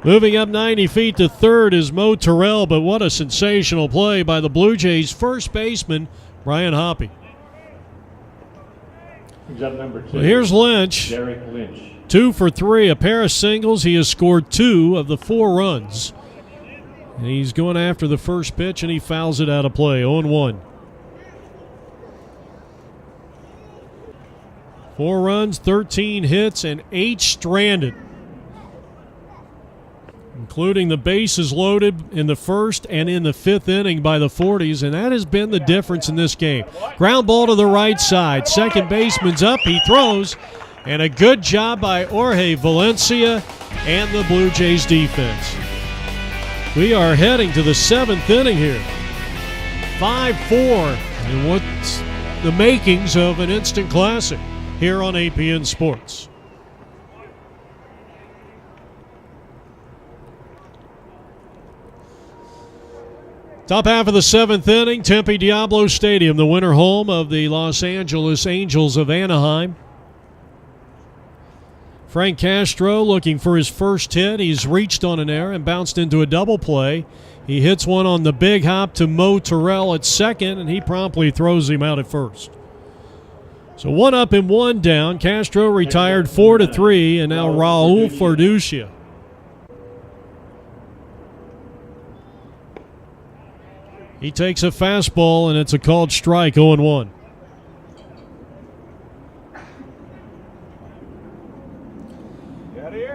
Moving up 90 feet to third is Mo Terrell, but what a sensational play by the Blue Jays first baseman, Brian Hoppy. He's up number 2. Well, here's Lynch. Derek Lynch. 2 for 3, a pair of singles. He has scored 2 of the 4 runs. And he's going after the first pitch, and he fouls it out of play, 0-1. 4 runs, 13 hits, and 8 stranded, including the bases loaded in the first and in the 5th inning by the 40s, and that has been the difference in this game. Ground ball to the right side. Second baseman's up. He throws, and a good job by Jorge Valencia and the Blue Jays defense. We are heading to the 7th inning here. 5-4, and what's the makings of an instant classic here on APN Sports. Top half of the 7th inning, Tempe Diablo Stadium, the winter home of the Los Angeles Angels of Anaheim. Frank Castro looking for his first hit. He's reached on an error and bounced into a double play. He hits one on the big hop to Mo Terrell at second, and he promptly throws him out at first. So 1 up and 1 down. Castro retired 4-3, and now Raul Verduccia. He takes a fastball, and it's a called strike, 0-1.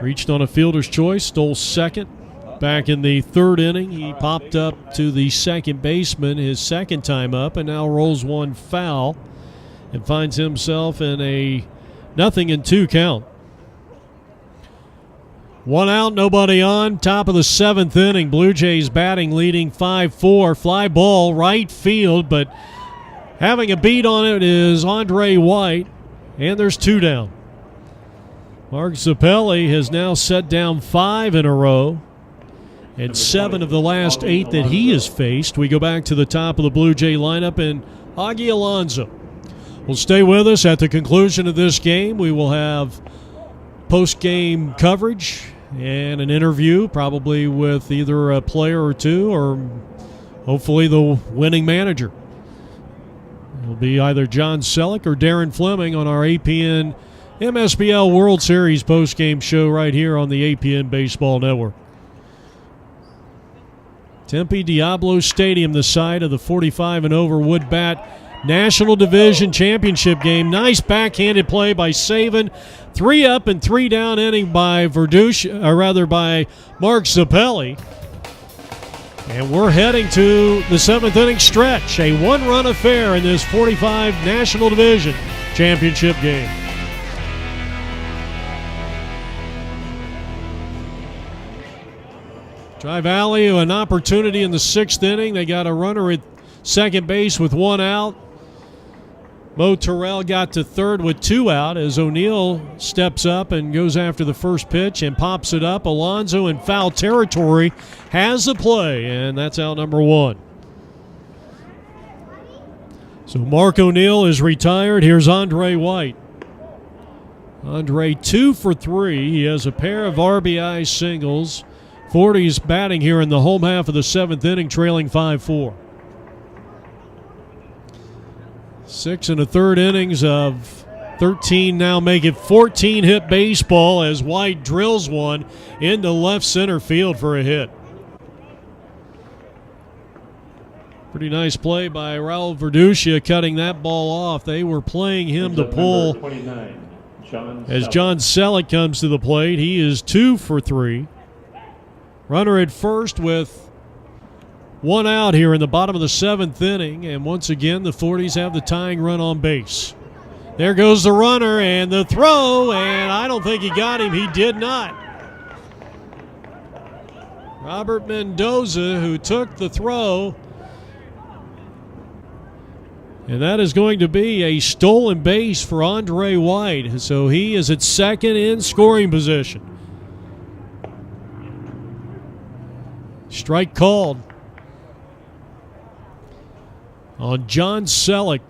Reached on a fielder's choice, stole second. Back in the 3rd inning, he popped up to the second baseman his second time up, and now rolls one foul and finds himself in a 0-2 count. 1 out, nobody on. Top of the 7th inning, Blue Jays batting, leading 5-4. Fly ball, right field, but having a beat on it is Andre White, and there's 2 down. Mark Zappelli has now set down 5 in a row, and 7 of the last 8 that he has faced. We go back to the top of the Blue Jay lineup, and Augie Alonso will stay with us at the conclusion of this game. We will have post-game coverage and an interview, probably with either a player or 2, or hopefully the winning manager. It'll be either John Selleck or Darren Fleming on our APN MSBL World Series post-game show right here on the APN Baseball Network. Tempe Diablo Stadium, the site of the 45 and over Wood Bat National Division Championship game. Nice backhanded play by Saban. 3 up and 3 down inning by Verduccia, or rather by Mark Zappelli. And we're heading to the 7th inning stretch. A 1-run affair in this 45 National Division Championship game. Tri Valley, an opportunity in the 6th inning. They got a runner at second base with 1 out. Mo Terrell got to third with 2 out as O'Neill steps up and goes after the first pitch and pops it up. Alonso in foul territory has the play, and that's out number 1. So Mark O'Neill is retired. Here's Andre White. Andre 2 for 3. He has a pair of RBI singles. 40's batting here in the home half of the 7th inning, trailing 5-4. 6 1/3 innings of 13 now make it 14-hit baseball as White drills one into left center field for a hit. Pretty nice play by Raul Verduccia cutting that ball off. They were playing him to pull 29, as John Selleck comes to the plate. He is 2 for 3. Runner at first with 1 out here in the bottom of the 7th inning, and once again the 40s have the tying run on base. There goes the runner and the throw, and I don't think he got him. He did not. Robert Mendoza, who took the throw. And that is going to be a stolen base for Andre White. So he is at second in scoring position. Strike called on John Selleck.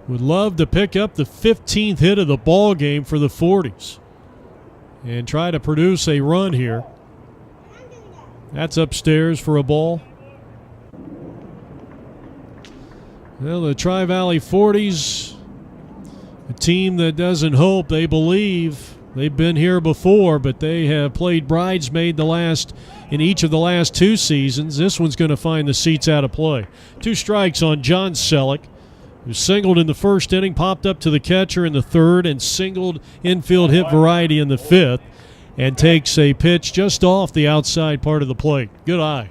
Would love to pick up the 15th hit of the ball game for the 40s and try to produce a run here. That's upstairs for a ball. Well, the Tri-Valley 40s, a team that doesn't hope, they believe. They've been here before, but they have played bridesmaid in each of the last 2 seasons. This one's going to find the seats out of play. 2 strikes on John Selleck, who singled in the first inning, popped up to the catcher in the third, and singled infield hit variety in the 5th, and takes a pitch just off the outside part of the plate. Good eye.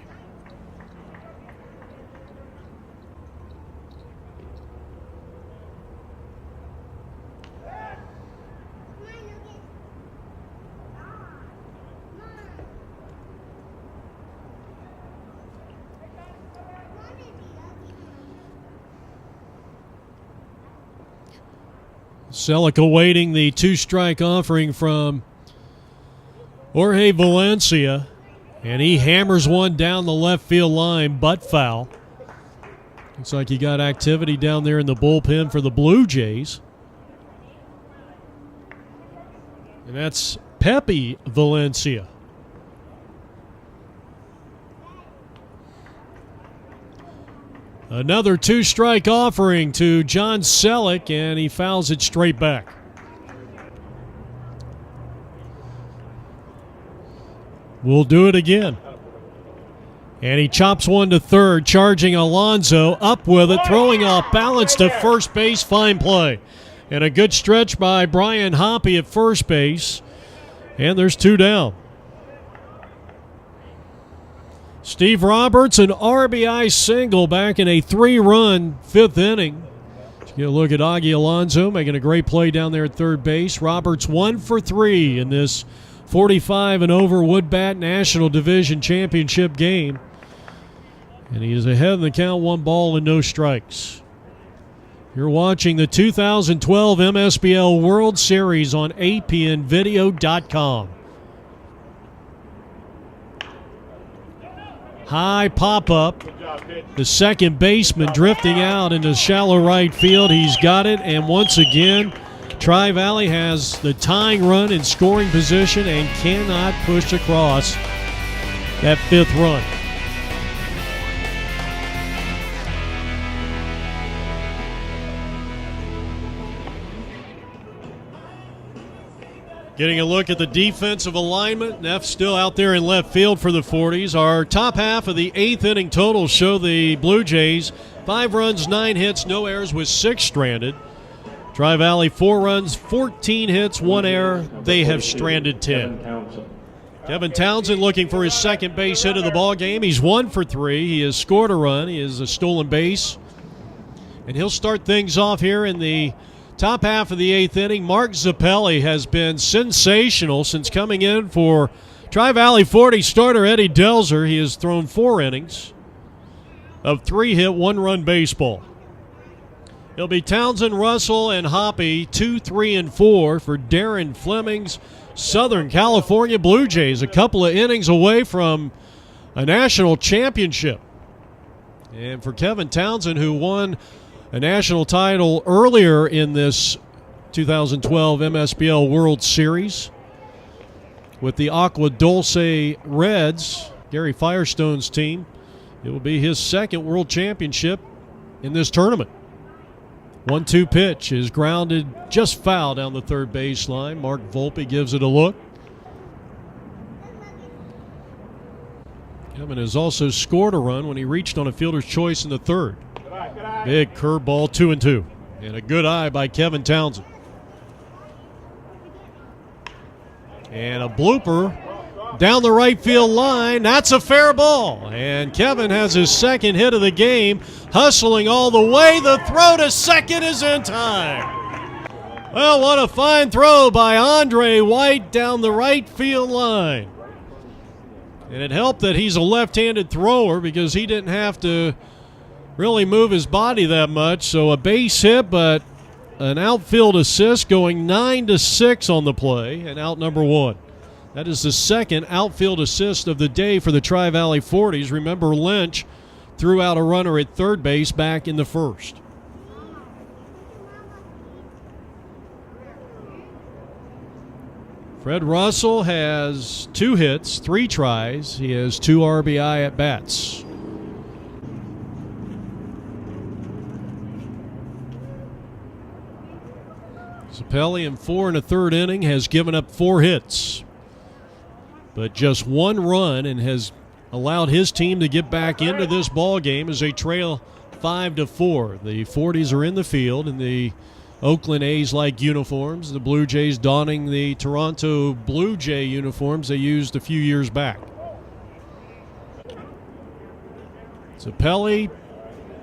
Selleck awaiting the 2-strike offering from Jorge Valencia, and he hammers one down the left field line, butt foul. Looks like he got activity down there in the bullpen for the Blue Jays. And that's Pepe Valencia. Another 2-strike offering to John Selleck, and he fouls it straight back. We'll do it again. And he chops one to third, charging Alonso, up with it, throwing off balance to first base, fine play. And a good stretch by Brian Hoppy at first base. And there's 2 down. Steve Roberts, an RBI single back in a 3-run 5th inning. Let's get a look at Augie Alonso making a great play down there at third base. Roberts 1 for 3 in this 45 and over Woodbat National Division Championship game. And he is ahead in the count, 1 ball and no strikes. You're watching the 2012 MSBL World Series on APNvideo.com. High pop-up. The second baseman drifting out into shallow right field. He's got it, and once again, Tri-Valley has the tying run in scoring position and cannot push across that 5th run. Getting a look at the defensive alignment. Neff still out there in left field for the 40s. Our top half of the 8th inning totals show the Blue Jays 5 runs, 9 hits, no errors with 6 stranded. Tri-Valley 4 runs, 14 hits, 1 error. They have stranded 10. Kevin Townsend looking for his second base hit of the ball game. He's 1 for 3. He has scored a run. He has a stolen base. And he'll start things off here in the top half of the 8th inning. Mark Zappelli has been sensational since coming in for Tri-Valley 40 starter Eddie Delzer. He has thrown 4 innings of 3-hit, 1-run baseball. It'll be Townsend, Russell, and Hoppy, 2, 3, and 4 for Darren Fleming's Southern California Blue Jays, a couple of innings away from a national championship. And for Kevin Townsend, who won a national title earlier in this 2012 MSBL World Series with the Aqua Dulce Reds, Gary Firestone's team. It will be his second World Championship in this tournament. 1-2 pitch is grounded just foul down the third baseline. Mark Volpe gives it a look. Kevin has also scored a run when he reached on a fielder's choice in the third. Big curveball, 2-2. And a good eye by Kevin Townsend. And a blooper down the right field line. That's a fair ball. And Kevin has his second hit of the game, hustling all the way. The throw to second is in time. Well, what a fine throw by Andre White down the right field line. And it helped that he's a left-handed thrower because he didn't have to really move his body that much. So a base hit, but an outfield assist, going 9-6 on the play, and out number one. That is the second outfield assist of the day for the Tri-Valley 40s. Remember, Lynch threw out a runner at third base back in the first. Fred Russell has 2 hits, 3 tries. He has 2 RBI at bats. Msbl in 4 1/3 inning has given up 4 hits, but just 1 run, and has allowed his team to get back into this ball game as they trail 5-4. The 40s are in the field in the Oakland A's-like uniforms. The Blue Jays donning the Toronto Blue Jay uniforms they used a few years back. Msbl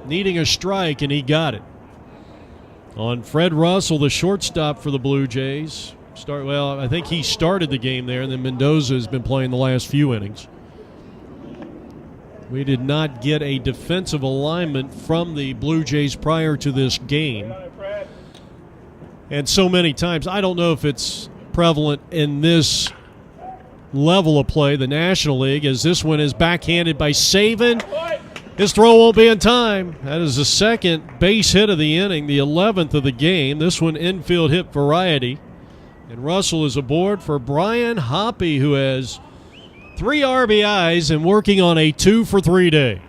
needing a strike, and he got it. On Fred Russell, the shortstop for the Blue Jays. I think he started the game there, and then Mendoza has been playing the last few innings. We did not get a defensive alignment from the Blue Jays prior to this game. And so many times, I don't know if it's prevalent in this level of play, the National League, as this one is backhanded by Saban. His throw won't be in time. That is the second base hit of the inning, the 11th of the game. This one infield hit variety. And Russell is aboard for Brian Hoppy, who has 3 RBIs and working on a 2-for-3 day.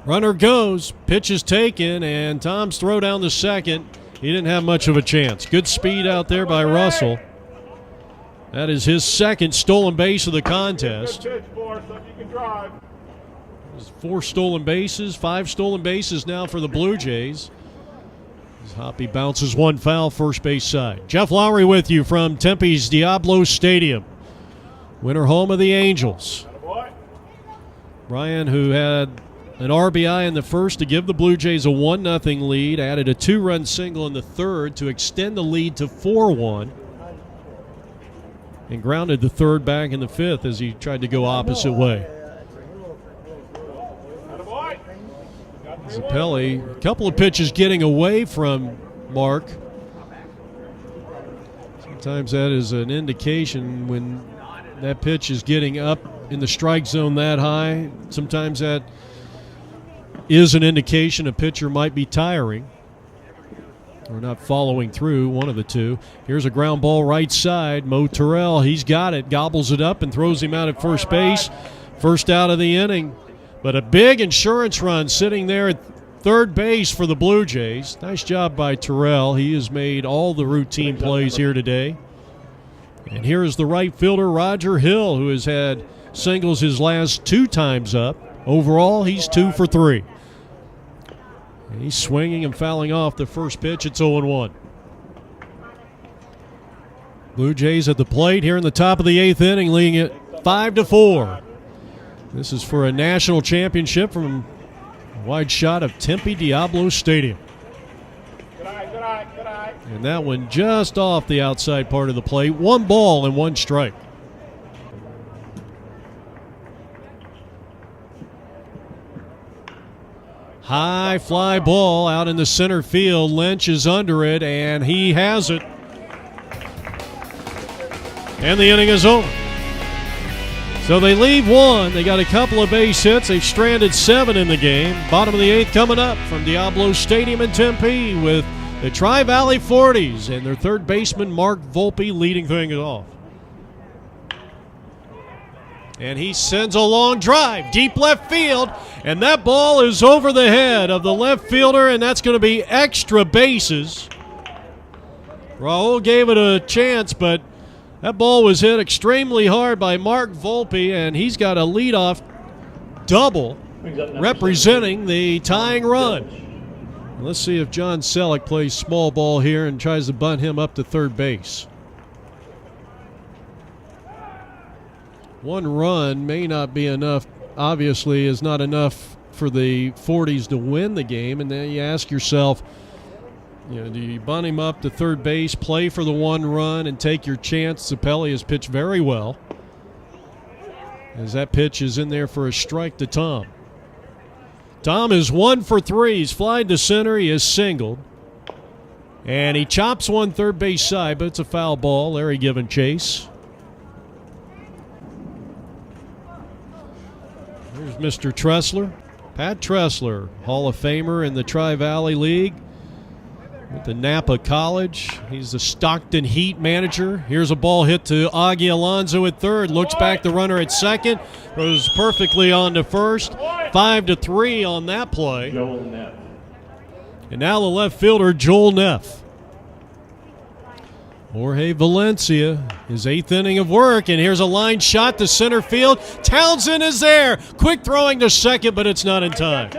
Runner goes, pitch is taken, and Tom's throw down the second. He didn't have much of a chance. Good speed out there by Russell. That is his second stolen base of the contest. 4 stolen bases, 5 stolen bases now for the Blue Jays. As Hoppy bounces 1 foul, first base side. Jeff Lowry with you from Tempe's Diablo Stadium. Winter home of the Angels. Brian, who had an RBI in the first to give the Blue Jays a 1-0 lead, added a 2-run single in the third to extend the lead to 4-1, and grounded the third back in the fifth as he tried to go opposite way. Msbl, a couple of pitches getting away from Mark. Sometimes that is an indication when that pitch is getting up in the strike zone that high. Sometimes that is an indication a pitcher might be tiring or not following through, one of the two. Here's a ground ball right side. Mo Terrell, he's got it, gobbles it up and throws him out at first base. First out of the inning. But a big insurance run sitting there at third base for the Blue Jays. Nice job by Terrell. He has made all the routine plays here today. And here is the right fielder, Roger Hill, who has had singles his last 2 times up. Overall, he's 2 for 3. He's swinging and fouling off the first pitch. It's 0-1. Blue Jays at the plate here in the top of the 8th inning, leading it 5-4. This is for a national championship from a wide shot of Tempe Diablo Stadium. And that one just off the outside part of the plate. 1 ball and 1 strike. High fly ball out in the center field. Lynch is under it, and he has it. And the inning is over. So they leave 1. They got a couple of base hits. They've stranded 7 in the game. Bottom of the 8th coming up from Diablo Stadium in Tempe with the Tri-Valley 40s and their third baseman Mark Volpe leading things off. And he sends a long drive, deep left field, and that ball is over the head of the left fielder, and that's going to be extra bases. Raul gave it a chance, but that ball was hit extremely hard by Mark Volpe, and he's got a leadoff double representing the tying run. Let's see if John Selleck plays small ball here and tries to bunt him up to third base. 1 run may not be enough, obviously is not enough for the 40s to win the game, and then you ask yourself, Do you bunt him up to third base, play for the 1 run, and take your chance? Msbl has pitched very well, as that pitch is in there for a strike to Tom. Tom is 1 for 3. He's flied to center. He has singled. And he chops one third base side, but it's a foul ball. Larry giving chase. There's Mr. Tressler. Pat Tressler, Hall of Famer in the Tri-Valley League with the Napa College. He's the Stockton Heat manager. Here's a ball hit to Augie Alonso at third. Looks back, the runner at second. Throws perfectly on to first. 5-3 on that play. Joel Neff. And now the left fielder, Joel Neff. Jorge Valencia, his 8th inning of work, and here's a line shot to center field. Townsend is there. Quick throwing to second, but it's not in time.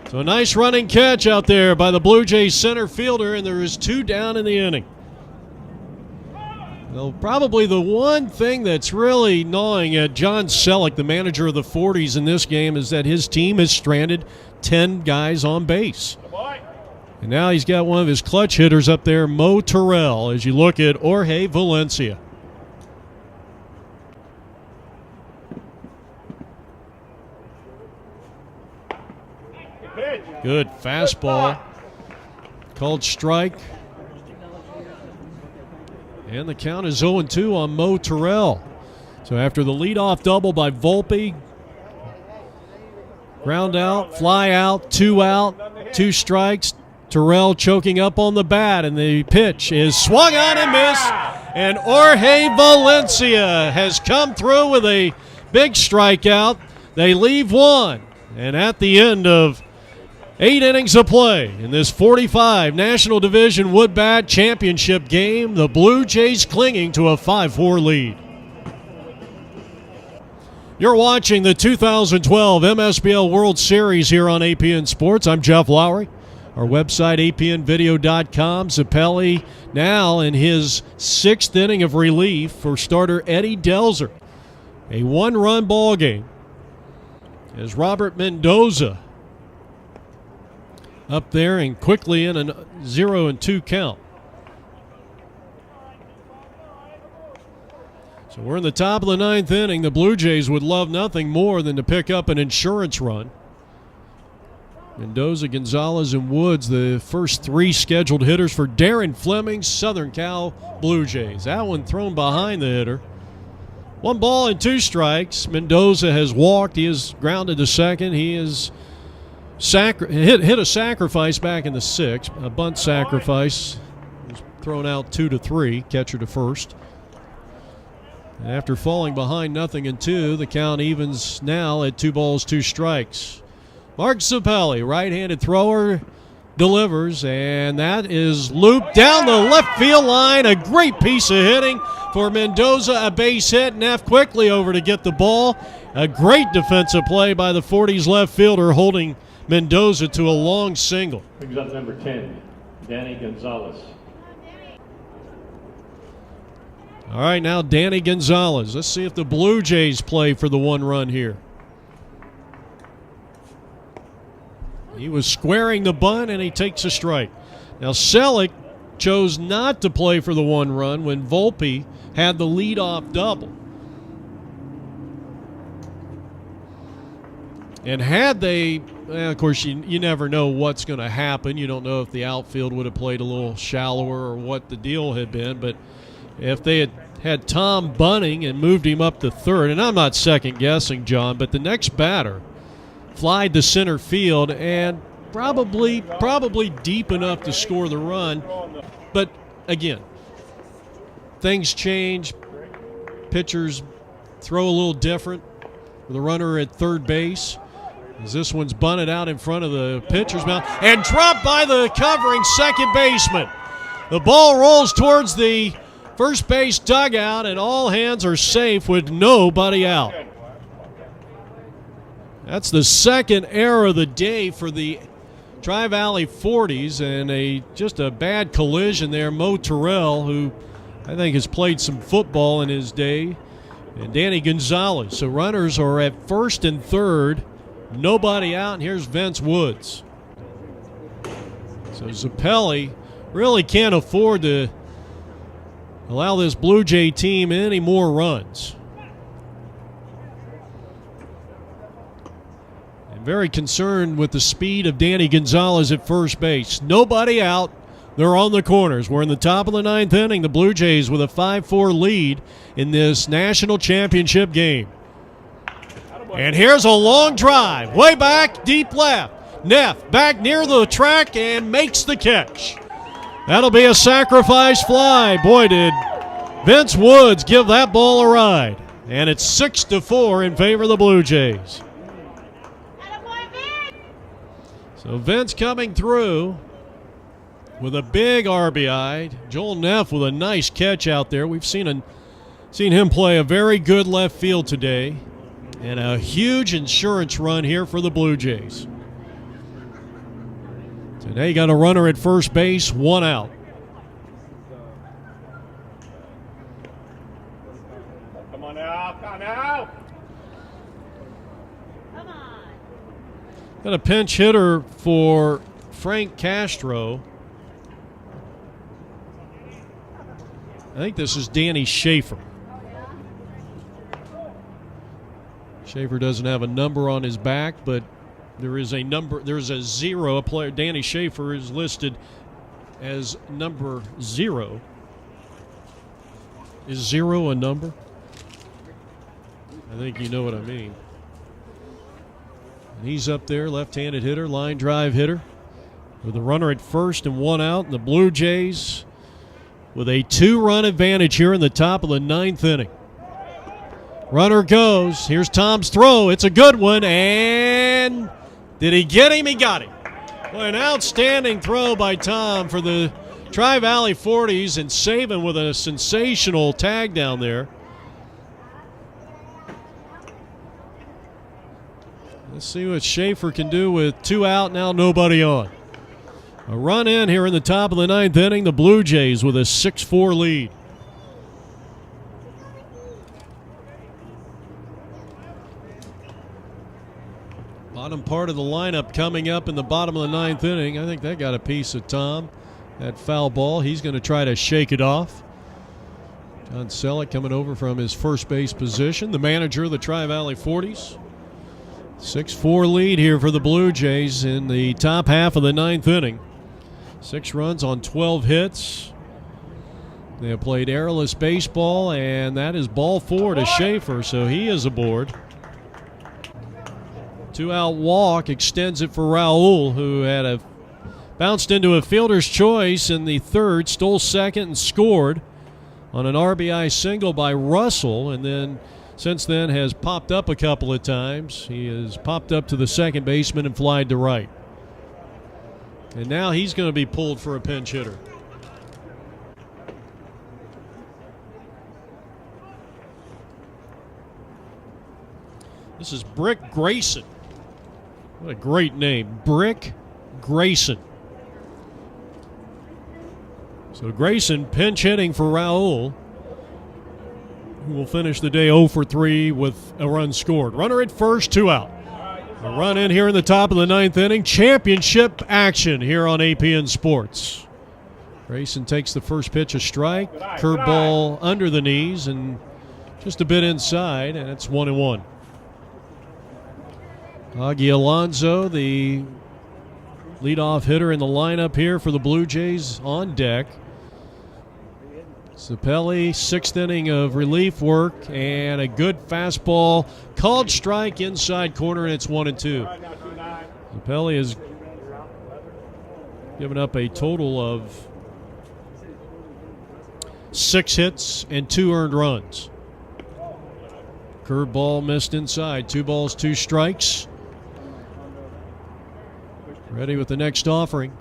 So a nice running catch out there by the Blue Jays center fielder, and there is 2 down in the inning. Well, probably the one thing that's really gnawing at John Selleck, the manager of the 40s in this game, is that his team has stranded 10 guys on base. And now he's got one of his clutch hitters up there, Mo Terrell, as you look at Jorge Valencia. Good fastball. Called strike. And the count is 0-2 on Mo Terrell. So after the leadoff double by Volpe, ground out, fly out, 2 out, 2 strikes. Terrell choking up on the bat, and the pitch is swung on and missed. And Jorge Valencia has come through with a big strikeout. They leave 1. And at the end of 8 innings of play in this 45 National Division Wood Bat Championship game, the Blue Jays clinging to a 5-4 lead. You're watching the 2012 MSBL World Series here on APN Sports. I'm Jeff Lowry. Our website, apnvideo.com. Msbl now in his 6th inning of relief for starter Eddie Delzer. A 1-run ball game as Robert Mendoza up there and quickly in a 0-2 count. So we're in the top of the 9th inning. The Blue Jays would love nothing more than to pick up an insurance run. Mendoza, Gonzalez, and Woods, the first 3 scheduled hitters for Darren Fleming's Southern Cal Blue Jays. That one thrown behind the hitter. 1 ball and 2 strikes. Mendoza has walked. He has grounded to second. He has hit a sacrifice back in the 6th, a bunt sacrifice. He was thrown out 2-3, catcher to first. And after falling behind 0-2, the count evens now at 2 balls, 2 strikes. Mark Msbl, right-handed thrower, delivers, and that is looped down the left field line. A great piece of hitting for Mendoza, a base hit. Neff quickly over to get the ball. A great defensive play by the 40s left fielder, holding Mendoza to a long single. Brings up number 10, Danny Gonzalez. All right, now Danny Gonzalez. Let's see if the Blue Jays play for the 1 run here. He was squaring the bunt, and he takes a strike. Now, Selleck chose not to play for the 1 run when Volpe had the leadoff double. And had they, of course, you never know what's going to happen. You don't know if the outfield would have played a little shallower or what the deal had been. But if they had Tom bunting and moved him up to third, and I'm not second-guessing, John, but the next batter flied to center field and probably deep enough to score the run. But again, things change. Pitchers throw a little different with a runner at third base. As this one's bunted out in front of the pitcher's mound and dropped by the covering second baseman. The ball rolls towards the first base dugout, and all hands are safe with nobody out. That's the second error of the day for the Tri-Valley 40s, and just a bad collision there. Mo Terrell, who I think has played some football in his day, and Danny Gonzalez. So runners are at first and third, nobody out, and here's Vince Woods. So Msbl really can't afford to allow this Blue Jay team any more runs. And very concerned with the speed of Danny Gonzalez at first base. Nobody out. They're on the corners. We're in the top of the 9th inning. The Blue Jays with a 5-4 lead in this national championship game. And here's a long drive. Way back, deep left. Neff back near the track and makes the catch. That'll be a sacrifice fly. Boy, did Vince Woods give that ball a ride. And it's 6-4 in favor of the Blue Jays. So Vince coming through with a big RBI. Joel Neff with a nice catch out there. We've seen him play a very good left field today. And a huge insurance run here for the Blue Jays. Today got a runner at first base, 1 out. Come on now, come now. Come on. Got a pinch hitter for Frank Castro. I think this is Danny Schaefer. Schaefer doesn't have a number on his back, but there is a number. There's a 0. A player, Danny Schaefer, is listed as number 0. Is 0 a number? I think you know what I mean. And he's up there, left-handed hitter, line drive hitter, with a runner at first and 1 out. And the Blue Jays with a 2-run advantage here in the top of the 9th inning. Runner goes. Here's Tom's throw. It's a good one. And did he get him? He got him. Well, an outstanding throw by Tom for the Tri-Valley 40s, and saving with a sensational tag down there. Let's see what Schaefer can do with 2 out, now nobody on. A run in here in the top of the 9th inning. The Blue Jays with a 6-4 lead. Bottom part of the lineup coming up in the bottom of the 9th inning. I think that got a piece of Tom. That foul ball. He's going to try to shake it off. John Selleck coming over from his first base position. The manager of the Tri-Valley 40s. 6-4 lead here for the Blue Jays in the top half of the 9th inning. 6 runs on 12 hits. They have played airless baseball, and that is ball 4 to Schaefer, so he is aboard. 2-out walk extends it for Raul, who had bounced into a fielder's choice in the 3rd, stole 2nd, and scored on an RBI single by Russell, and then since then has popped up a couple of times. He has popped up to the second baseman and flied to right. And now he's going to be pulled for a pinch hitter. This is Brick Grayson. What a great name, Brick Grayson. So Grayson pinch hitting for Raul, who will finish the day 0 for 3 with a run scored. Runner at first, 2 out. A run in here in the top of the 9th inning. Championship action here on APN Sports. Grayson takes the first pitch, a strike. Curveball under the knees and just a bit inside, and it's 1-1. Augie Alonso, the leadoff hitter in the lineup here for the Blue Jays, on deck. Sapelli, 6th inning of relief work, and a good fastball called strike inside corner, and it's 1-2. Sapelli has given up a total of 6 hits and 2 earned runs. Curveball missed inside. 2 balls, 2 strikes. Ready with the next offering,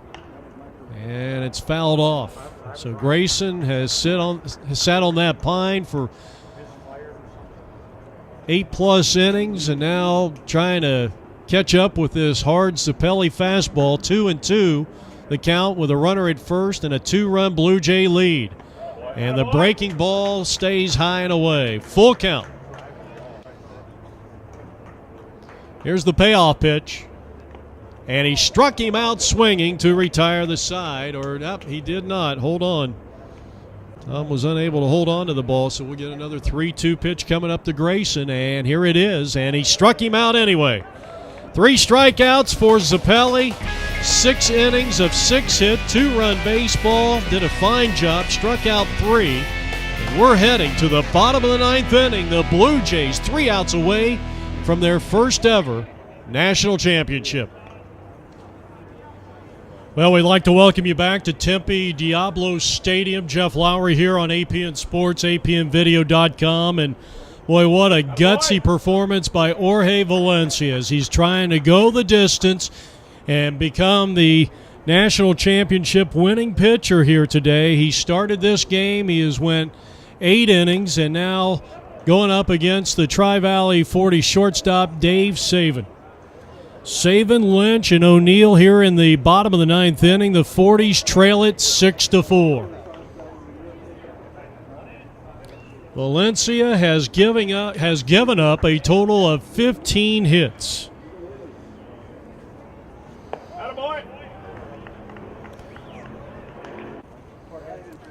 and it's fouled off. So Grayson has sat on that pine for 8+ innings, and now trying to catch up with this hard Sapelli fastball. 2-2 the count with a runner at first and a 2-run Blue Jay lead. And the breaking ball stays high and away. Full count. Here's the payoff pitch. And he struck him out swinging to retire the side. Or, nope, he did not. Hold on. Tom was unable to hold on to the ball, so we'll get another 3-2 pitch coming up to Grayson. And here it is. And he struck him out anyway. 3 strikeouts for Msbl. 6 innings of 6 hit, 2-run baseball. Did a fine job. Struck out 3. And we're heading to the bottom of the 9th inning. The Blue Jays 3 outs away from their first ever national championship. Well, we'd like to welcome you back to Tempe Diablo Stadium. Jeff Lowry here on APN Sports, APNvideo.com. And boy, what a gutsy performance by Jorge Valencia as he's trying to go the distance and become the national championship winning pitcher here today. He started this game. He has went 8 innings and now going up against the Tri-Valley 40 shortstop Dave Saven. Saven, Lynch, and O'Neill here in the bottom of the 9th inning. The 40s trail it 6-4. Valencia has given up a total of 15 hits. Attaboy.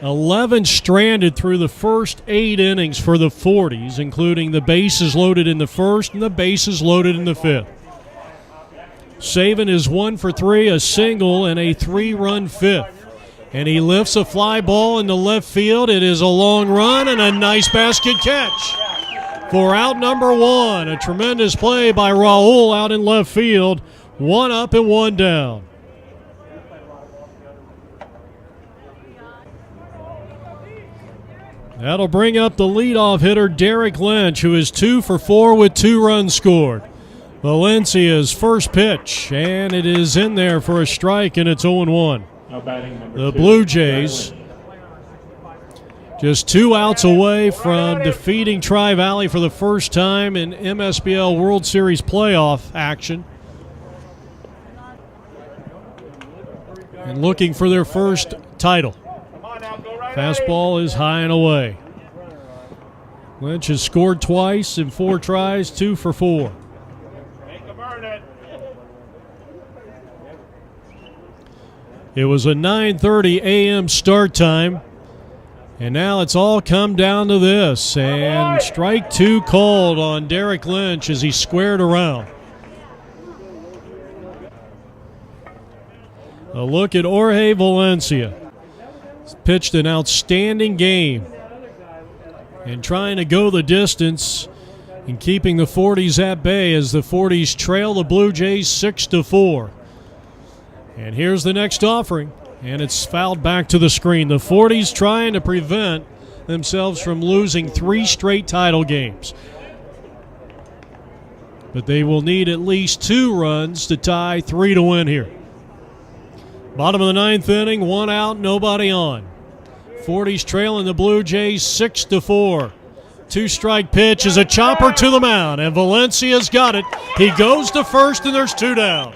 11 stranded through the first 8 innings for the 40s, including the bases loaded in the first and the bases loaded in the 5th. Saven is 1 for 3, a single, and a 3-run 5th. And he lifts a fly ball into left field. It is a long run and a nice basket catch for out number 1. A tremendous play by Raul out in left field. 1 up and 1 down. That'll bring up the leadoff hitter, Derek Lynch, who is 2 for 4 with 2 runs scored. Valencia's first pitch, and it is in there for a strike, and it's 0-1. The Blue Jays just 2 outs away from defeating Tri-Valley for the first time in MSBL World Series playoff action. And looking for their first title. Fastball is high and away. Lynch has scored twice in 4 tries, 2 for 4. It was a 9:30 a.m. start time, and now it's all come down to this. And strike 2 called on Derek Lynch as he squared around. A look at Jorge Valencia. He's pitched an outstanding game and trying to go the distance and keeping the 40s at bay as the 40s trail the Blue Jays 6-4. And here's the next offering, and it's fouled back to the screen. The 40s trying to prevent themselves from losing 3 straight title games. But they will need at least 2 runs to tie 3 to win here. Bottom of the 9th inning, 1 out, nobody on. 40s trailing the Blue Jays 6-4. 2-strike pitch is a chopper to the mound, and Valencia's got it. He goes to first, and there's 2 down.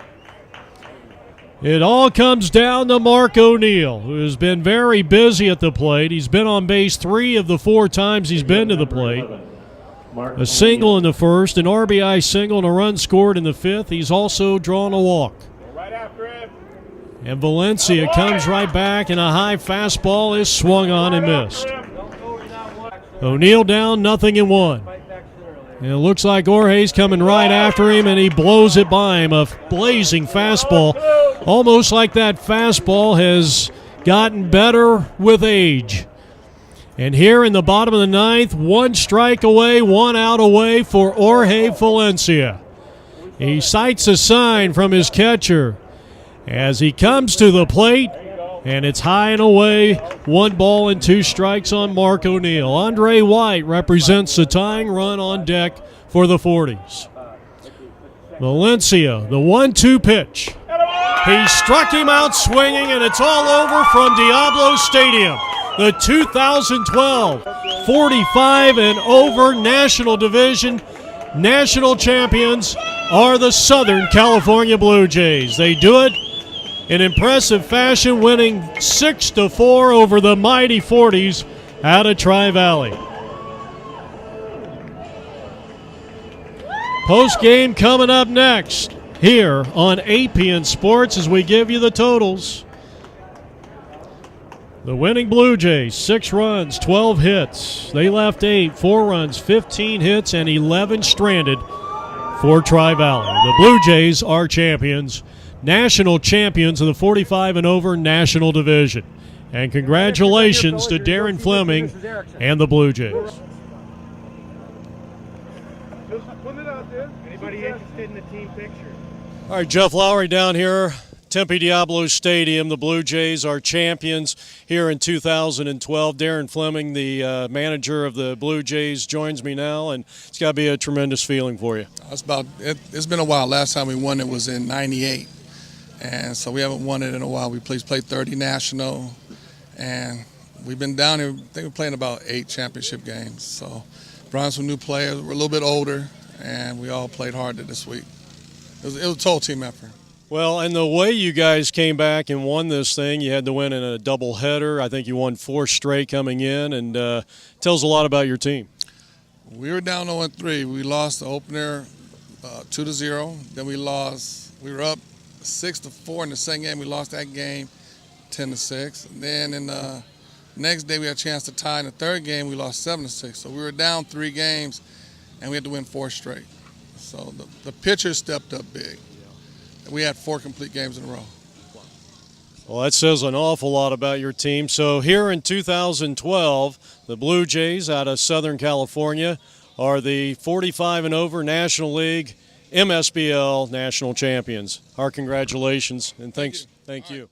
It all comes down to Mark O'Neill, who has been very busy at the plate. He's been on base 3 of the 4 times he's been to the plate. A single in the first, an RBI single, and a run scored in the 5th. He's also drawn a walk. And Valencia comes right back, and a high fastball is swung on and missed. O'Neill down 0-1. And it looks like Jorge's coming right after him, and he blows it by him. A blazing fastball, almost like that fastball has gotten better with age. And here in the bottom of the 9th, 1 strike away, 1 out away for Jorge Valencia. He sights a sign from his catcher as he comes to the plate, and it's high and away. 1 ball and 2 strikes on Mark O'Neill. Andre White represents the tying run on deck for the 40s. Valencia, the 1-2 pitch. He struck him out swinging, and it's all over from Diablo Stadium. The 2012 45 and over National Division national champions are the Southern California Blue Jays. They do it in impressive fashion, winning 6-4 over the mighty 40s out of Tri-Valley. Post-game coming up next. here on APN Sports as we give you the totals. The winning Blue Jays, 6 runs, 12 hits. They left 8, 4 runs, 15 hits, and 11 stranded for Tri-Valley. The Blue Jays are champions, national champions of the 45 and over national division. And congratulations to Darren Fleming and the Blue Jays. Anybody interested in the team picture? All right, Jeff Lowry down here, Tempe Diablo Stadium. The Blue Jays are champions here in 2012. Darren Fleming, the manager of the Blue Jays, joins me now, and it's got to be a tremendous feeling for you. It's been a while. Last time we won it was in '98, and so we haven't won it in a while. We played 30 national, and we've been down here. I think we're playing about 8 championship games. So brought in some new players. We're a little bit older, and we all played hard this week. It was a total team effort. Well, and the way you guys came back and won this thing, you had to win in a doubleheader. I think you won 4 straight coming in, and tells a lot about your team. We were down 0-3. We lost the opener 2-0. Then we were up 6-4 in the second game. We lost that game 10-6. And then in the next day we had a chance to tie in the third game. We lost 7-6. So we were down 3 games, and we had to win 4 straight. So the pitchers stepped up big. We had 4 complete games in a row. Well, that says an awful lot about your team. So here in 2012, the Blue Jays out of Southern California are the 45 and over National League MSBL national champions. Our congratulations and thanks. Thank you.